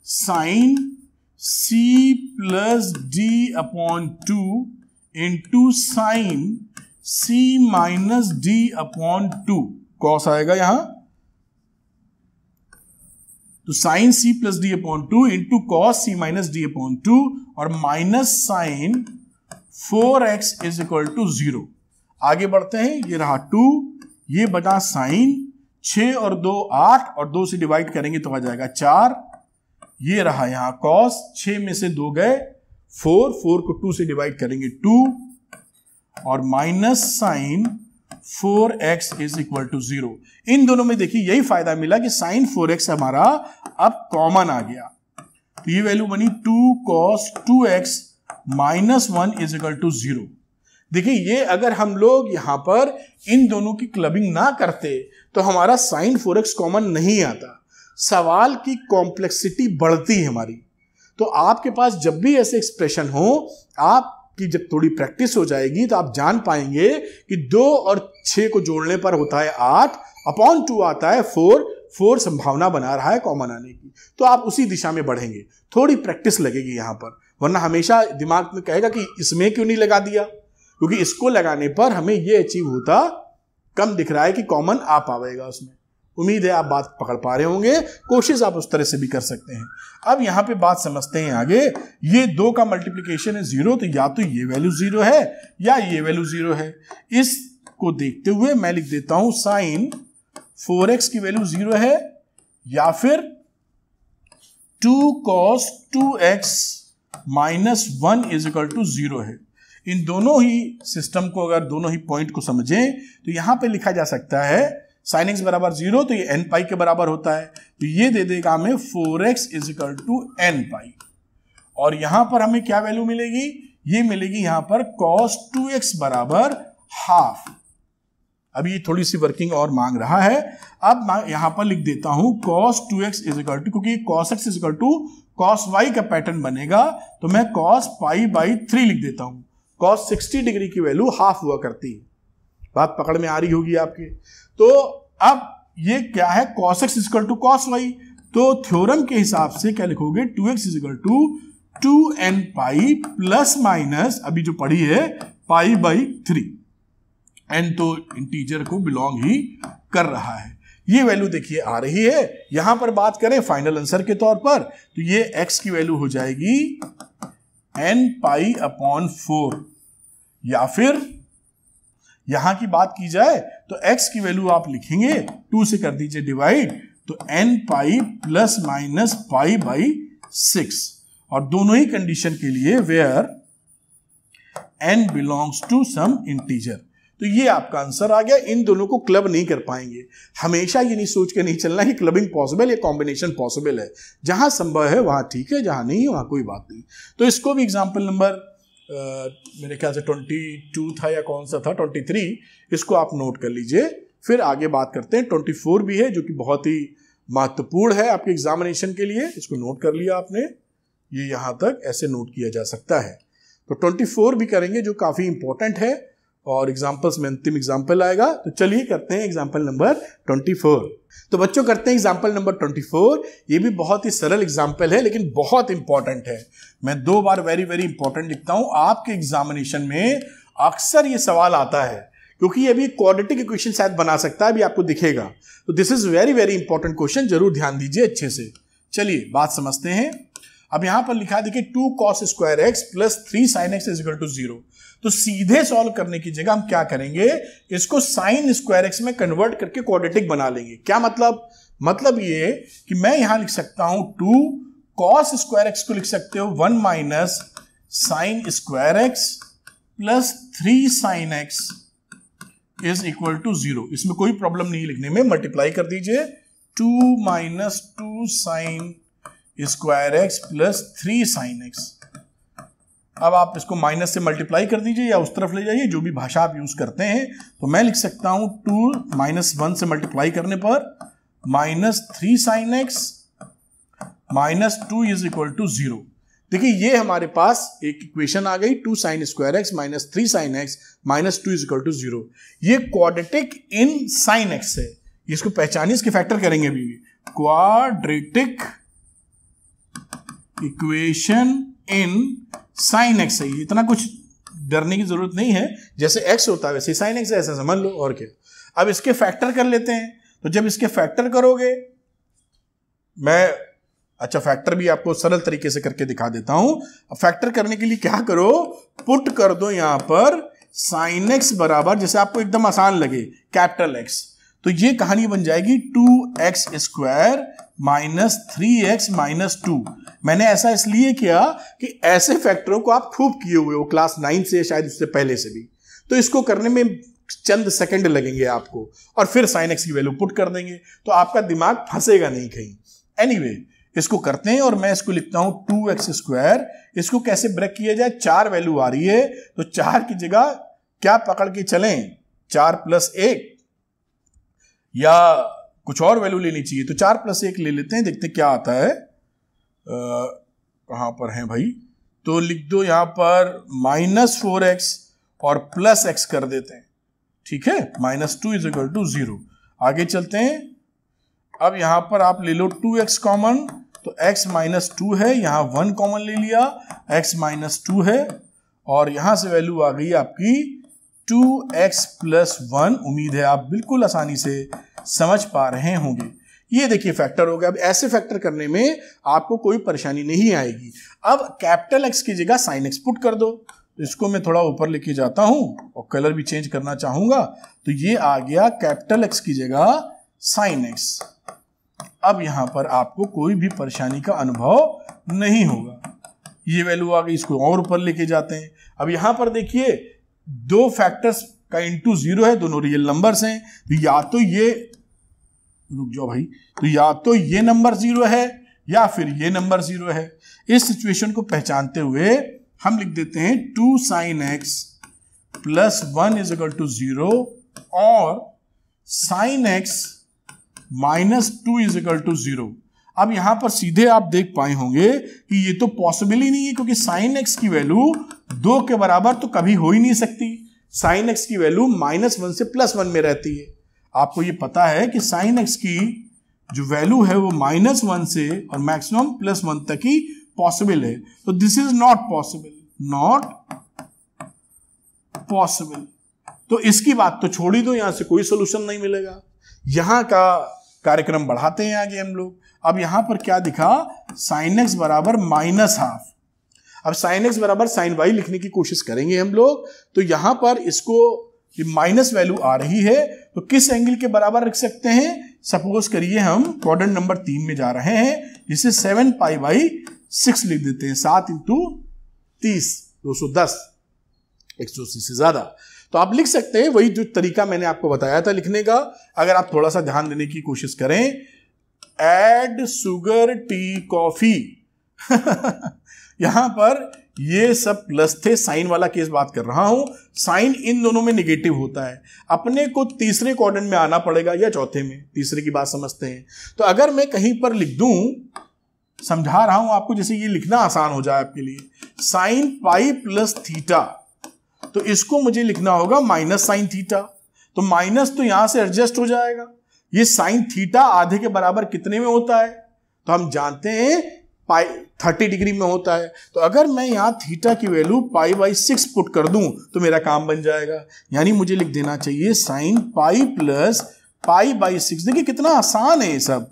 sine c plus d/2 into sine c minus d/2 cos आएगा यहां, तो sine c plus d/2 into cos c minus d/2 और minus sine 4x is equal to 0। आगे बढ़ते हैं, ये रहा 2, ये बटा साइन 6 और 2 8 और 2 से डिवाइड करेंगे तो आ जाएगा 4। ये रहा यहां कॉस, 6 में से 2 गए 4 को 2 से डिवाइड करेंगे 2 और minus sine 4x is equal to 0। इन दोनों में देखिए यही फायदा मिला कि साइन 4x हमारा अब कॉमन आ गया, तो ये वैल्यू बनी 2 cos 2x minus 1 is equal to 0। देखिए ये अगर हम लोग यहां पर इन दोनों की क्लबिंग ना करते तो हमारा साइन 4x कॉमन नहीं आता, सवाल की कॉम्प्लेक्सिटी बढ़ती है हमारी। तो आपके पास जब भी ऐसे एक्सप्रेशन हो, आपकी जब थोड़ी प्रैक्टिस हो जाएगी तो आप जान पाएंगे कि 2 और 6 को जोड़ने पर होता है 8/2 आता है 4 संभावना बना रहा है कॉमन आने की, तो आप उसी दिशा में बढ़ेंगे। थोड़ी प्रैक्टिस लगेगी यहां पर, वरना हमेशा दिमाग में कहेगा कि इसमें क्यों नहीं लगा दिया, क्योंकि इसको लगाने पर हमें यह अचीव होता कम दिख रहा है कि कॉमन आ पाएगा उसमें। उम्मीद है आप बात पकड़ पा रहे होंगे, कोशिश आप उस तरह से भी कर सकते हैं। अब यहां पे बात समझते हैं आगे। ये 2 का मल्टीप्लिकेशन है 0, तो या तो ये वैल्यू 0 है या ये वैल्यू 0 है। इसको देखते हुए मैं लिख देता हूं साइन 4x की वैल्यू 0 है या फिर 2 cos 2x minus 1 is equal to 0 है। इन दोनों ही सिस्टम को, अगर दोनों ही पॉइंट को समझें तो यहां पे लिखा जा सकता है साइन x बराबर 0, तो ये n पाई के बराबर होता है, तो ये दे देगा हमें 4x is equal to n pi. और यहां पर हमें क्या वैल्यू मिलेगी, ये मिलेगी यहां पर cos 2x बराबर हाफ। अभी ये थोड़ी सी वर्किंग और मांग रहा है। अब मैं यहां पर लिख देता हूं cos 2x is equal to, क्योंकि cos x is equal to cos y का पैटर्न बनेगा, तो मैं cos π/3 लिख देता हूं। cos 60 डिग्री की वैल्यू हाफ हुआ करती है, बात पकड़ में आ रही होगी आपके। तो अब ये क्या है, cos x is equal to cos y, तो थ्योरम के हिसाब से क्या लिखोगे, 2x is equal to 2n pi plus minus अभी जो पढ़ी है π/3। n तो इंटीजर को बिलोंग ही कर रहा है। ये वैल्यू देखिए आ रही है। यहां पर बात करें फाइनल आंसर के तौर पर, तो ये x की वैल्यू हो जाएगी n π/4, या फिर यहां की बात की जाए तो x की वैल्यू आप लिखेंगे 2 से कर दीजिए डिवाइड, तो n पाई प्लस माइनस π/6, और दोनों ही कंडीशन के लिए where n belongs to some integer. तो ये आपका आंसर आ गया। इन दोनों को क्लब नहीं कर पाएंगे। हमेशा ये नहीं सोच के नहीं चलना कि क्लबिंग पॉसिबल या कॉम्बिनेशन पॉसिबल है। जहां संभव है वहां ठीक है, जहां नहीं है वहां कोई बात नहीं। तो इसको भी एग्जाम्पल नंबर मेरे ख्याल से 22 था या कौन सा था, 23, इसको आप नोट कर लीजिए। फिर आगे बात करते हैं। 24 भी है जो कि बहुत ही महत्वपूर्ण है आपके एग्जामिनेशन के लिए। इसको नोट कर लिया आपने, ये यहां तक ऐसे नोट किया जा सकता है। तो 24 भी करेंगे जो काफी इंपॉर्टेंट है, और एग्जाम्पल्स में अंतिम एग्जाम्पल आएगा। तो चलिए करते हैं एग्जाम्पल नंबर 24। तो बच्चों करते हैं एग्जाम्पल नंबर 24। ये भी बहुत ही सरल एग्जाम्पल है लेकिन बहुत इंपॉर्टेंट है। मैं 2 बार वेरी वेरी इंपॉर्टेंट लिखता हूं। आपके एग्जामिनेशन में अक्सर ये सवाल आता है, क्योंकि ये भी क्वाड्रेटिक इक्वेशन शायद बना सकता है, अभी आपको दिखेगा। तो this is very very important question, जरूर ध्यान दीजिए अच्छे से। चलिए बात समझते हैं। अब यहां पर लिखा देखिए 2 cos² x plus 3 sin x is equal to 0। तो सीधे सॉल्व करने की जगह हम क्या करेंगे, इसको साइन स्क्वायर एक्स में कन्वर्ट करके क्वाड्रेटिक बना लेंगे। क्या मतलब ये कि मैं यहां लिख सकता हूं 2 cos स्क्वायर एक्स को लिख सकते हो 1 minus sine square x plus 3 sine x is equal to 0। इसमें कोई प्रॉब्लम नहीं लिखने में, मल्टीप्लाई कर दीजिए 2 minus 2 sine square x plus 3 sine x. अब आप इसको माइनस से मल्टीप्लाई कर दीजिए या उस तरफ ले जाइए, जो भी भाषा आप यूज करते हैं। तो मैं लिख सकता हूं 2 माइनस 1 से मल्टीप्लाई करने पर minus 3 sine x minus 2 is equal to 0। देखिए ये हमारे पास एक इक्वेशन आ गई, 2 sine square x minus 3 sine x minus 2 is equal to 0। ये क्वाड्रेटिक इन साइन एक्स है, इसको पहचानिए, इसके फैक्टर करेंगे अभी भी। Quadratic equation in sine x है, इतना कुछ डरने की जरूरत नहीं है, जैसे एक्स होता है वैसे साइन एक्स है, ऐसा समझ लो। और क्या, अब इसके फैक्टर कर लेते हैं। तो जब इसके फैक्टर करोगे, अच्छा फैक्टर भी आपको सरल तरीके से करके दिखा देता हूं। अब फैक्टर करने के लिए क्या करो, पुट कर दो यहां पर साइन एक्स बराबर, जैसे आपको एकदम आसान लगे, कैपिटल एक्स। तो ये कहानी बन जाएगी 2x square minus 3x minus 2। मैंने ऐसा इसलिए किया कि ऐसे फैक्टरों को आप खूब किए हुए हो क्लास 9 से, शायद उससे पहले से भी, तो इसको करने में चंद सेकंड लगेंगे आपको, और फिर साइन एक्स की वैल्यू पुट कर देंगे, तो आपका दिमाग फंसेगा नहीं कहीं। एनीवे, इसको करते हैं और मैं इसको लिखता हूं 2x स्क्वायर। इसको कैसे ब्रेक किया जाए, 4 वैल्यू आ रही है, तो 4 की जगह क्या पकड़ के चलें, 4 प्लस 1 या कुछ और वैल्यू लेनी चाहिए। तो 4 प्लस 1 ले लेते हैं, देखते क्या आता है। कहां पर है भाई, तो लिख दो यहां पर माइनस 4x और प्लस x कर देते हैं, ठीक है, माइनस 2 इज इक्वल टू 0। आगे चलते हैं। अब यहां पर आप ले लो 2x कॉमन, तो x माइनस 2 है, यहां 1 कॉमन ले लिया, x माइनस 2 है, और यहां से वैल्यू आ गई आपकी 2x प्लस 1। उम्मीद है आप बिल्कुल आसानी से समझ पा रहे होंगे। ये देखिए फैक्टर हो गया। अब ऐसे फैक्टर करने में आपको कोई परेशानी नहीं आएगी। अब कैपिटल एक्स की जगह साइन एक्स पुट कर दो। तो इसको मैं थोड़ा ऊपर लेके जाता हूं और कलर भी चेंज करना चाहूंगा, तो ये आ गया कैपिटल एक्स की जगह साइन एक्स। अब यहां पर आपको कोई भी परेशानी का अनुभव नहीं होगा। ये वैल्यू आ गई, इसको और ऊपर लेके जाते हैं। अब यहां पर देखिए 2 फैक्टर्स का इंटू 0 है, दोनों रियल नंबर्स हैं, तो या तो ये, रुक जाओ भाई, तो या तो ये नंबर 0 है या फिर ये नंबर 0 है। इस सिचुएशन को पहचानते हुए हम लिख देते हैं 2 sine x plus 1 is equal to 0 और sine x minus 2 is equal to 0। अब यहां पर सीधे आप देख पाए होंगे कि ये तो पॉसिबल ही नहीं है, क्योंकि साइन एक्स की वैल्यू 2 के बराबर तो कभी हो ही नहीं सकती। साइन एक्स की वैल्यू -1 से +1 में रहती है। आपको ये पता है कि साइन एक्स की जो वैल्यू है वो -1 से और मैक्सिमम +1 तक ही पॉसिबल है। तो दिस इज नॉट पॉसिबल। तो इसकी बात तो छोड़ ही दो, यहां से कोई सोल्यूशन नहीं मिलेगा। यहां का कार्यक्रम बढ़ाते हैं आगे हम लोग। अब यहां पर क्या दिखा, साइन एक्स बराबर -12। अब साइन एक्स बराबर साइन वाई लिखने की कोशिश करेंगे हम लोग। तो यहां पर इसको माइनस वैल्यू आ रही है, तो किस एंगल के बराबर रख सकते हैं। सपोज करिए हम क्वाड्रेंट नंबर 3 में जा रहे हैं, जिसे 7 π/6 लिख देते हैं। 7 × 30 210, 180 से ज्यादा। तो आप लिख सकते हैं वही जो तरीका मैंने आपको बताया था लिखने का। अगर आप थोड़ा सा ध्यान देने की कोशिश करें, ऐड शुगर टी कॉफी यहां पर ये सब प्लस थे, साइन वाला केस बात कर रहा हूं। साइन इन दोनों में नेगेटिव होता है। अपने को तीसरे क्वाड्रेंट में आना पड़ेगा या चौथे में, तीसरे की बात समझते हैं। तो अगर मैं कहीं पर लिख दूं, समझा रहा हूं आपको जैसे ये लिखना आसान हो जाए आपके लिए, साइन पाई प्लस थीटा, तो इसको मुझे लिखना होगा माइनस साइन थीटा। तो माइनस तो यहां से एडजस्ट हो जाएगा। ये साइन थीटा आधे के बराबर कितने में होता है, तो हम जानते हैं पाई 30 डिग्री में होता है। तो अगर मैं यहां थीटा की वैल्यू π/6 पुट कर दूं तो मेरा काम बन जाएगा। यानी मुझे लिख देना चाहिए साइन पाई प्लस π/6। देखिए कितना आसान है ये सब।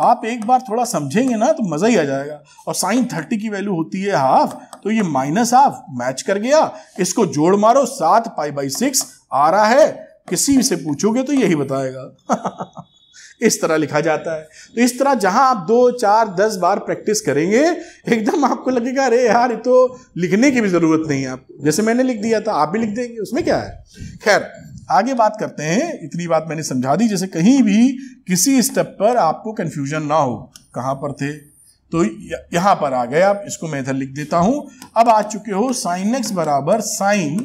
आप एक बार थोड़ा समझेंगे ना तो मजा ही आ जाएगा। और साइन 30 की वैल्यू होती है हाफ, तो ये -हाफ मैच कर गया। इसको जोड़ मारो, 7π/6 आ रहा है। किसी से पूछोगे तो यही बताएगा। इस तरह लिखा जाता है। तो इस तरह जहां आप 2, 4, 10 बार प्रैक्टिस करेंगे, एकदम आपको लगेगा अरे यार ये तो लिखने की भी जरूरत नहीं है आपको, जैसे मैंने लिख दिया था आप भी लिख देंगे, उसमें क्या है। खैर आगे बात करते हैं। इतनी बात मैंने समझा दी, जैसे कहीं भी किसी स्टेप पर आपको कंफ्यूजन ना हो। कहां पर थे, तो यहां पर आ गए आप। इसको मैं इधर लिख देता हूं। अब आ चुके हो sin x बराबर sin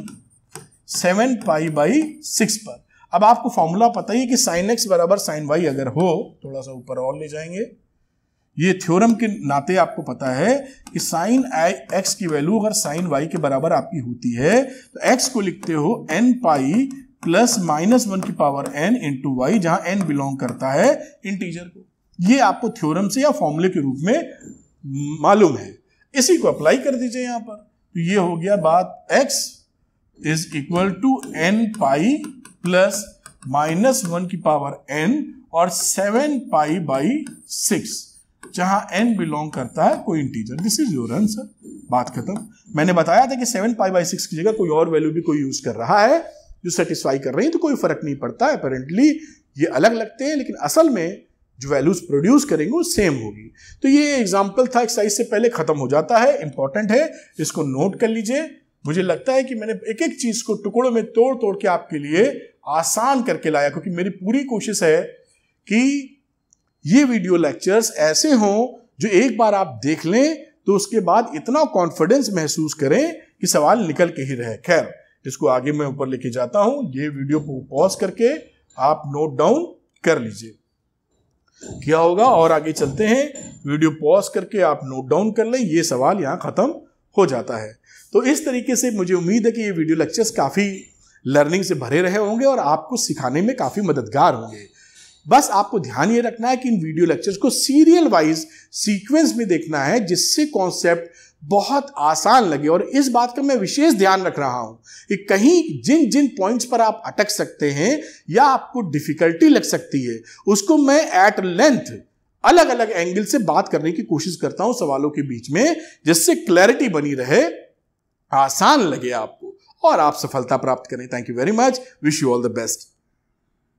7π/6 पर। अब आपको फॉर्मूला पता ही है कि sin x बराबर sin y अगर हो, थोड़ा सा ऊपर और ले जाएंगे, ये थ्योरम के नाते आपको पता है कि sin x की वैल्यू अगर sin y के बराबर आपकी होती है तो x को लिखते हो n π प्लस -1 की पावर n इंटू वाई, जहां n बिलोंग करता है इंटीजर को। ये आपको थ्योरम से या फॉर्मूले के रूप में मालूम है। इसी को अप्लाई कर दीजिए यहां पर, तो ये हो गया बात, x is equal to n π plus -1 की पावर n और 7π/6, जहां n बिलोंग करता है कोई integer. This is your answer. बात खत्म। मैंने बताया था कि 7π/6 की जगह कोई और वैल्यू भी कोई यूज कर रहा है जो सेटिस्फाई कर रही है, तो कोई फर्क नहीं पड़ता। अपेरेंटली ये अलग लगते हैं, लेकिन असल में जो वैल्यूज प्रोड्यूस करेंगे वो सेम होगी। तो ये एग्जांपल था, एक्सरसाइज से पहले खत्म हो जाता है, इंपॉर्टेंट है, इसको नोट कर लीजिए। मुझे लगता है कि मैंने एक एक चीज को टुकड़ों में तोड़ तोड़ के आपके लिए आसान करके लाया, क्योंकि मेरी पूरी कोशिश है कि ये वीडियो लेक्चर्स ऐसे हों जो एक बार आप देख लें तो उसके बाद इतना कॉन्फिडेंस महसूस करें कि सवाल निकल के ही रहे। खैर इसको आगे मैं ऊपर लेके जाता हूं। ये वीडियो को पॉज करके आप नोट डाउन कर लीजिए क्या होगा, और आगे चलते हैं। वीडियो पॉज करके आप नोट डाउन कर लें, ये सवाल यहां खत्म हो जाता है। तो इस तरीके से मुझे उम्मीद है कि ये वीडियो लेक्चर्स काफी लर्निंग से भरे रहे होंगे और आपको सिखाने में काफी मददगार होंगे। बस आपको ध्यान ये रखना है कि इन वीडियो लेक्चर्स को सीरियल वाइज सीक्वेंस में देखना है, जिससे कॉन्सेप्ट बहुत आसान लगे। और इस बात का मैं विशेष ध्यान रख रहा हूं कि कहीं जिन जिन पॉइंट्स पर आप अटक सकते हैं या आपको डिफिकल्टी लग सकती है, उसको मैं एट लेंथ अलग अलग एंगल से बात करने की कोशिश करता हूं सवालों के बीच में, जिससे क्लैरिटी बनी रहे, आसान लगे आपको और आप सफलता प्राप्त करें। Thank you very much. Wish you all the best.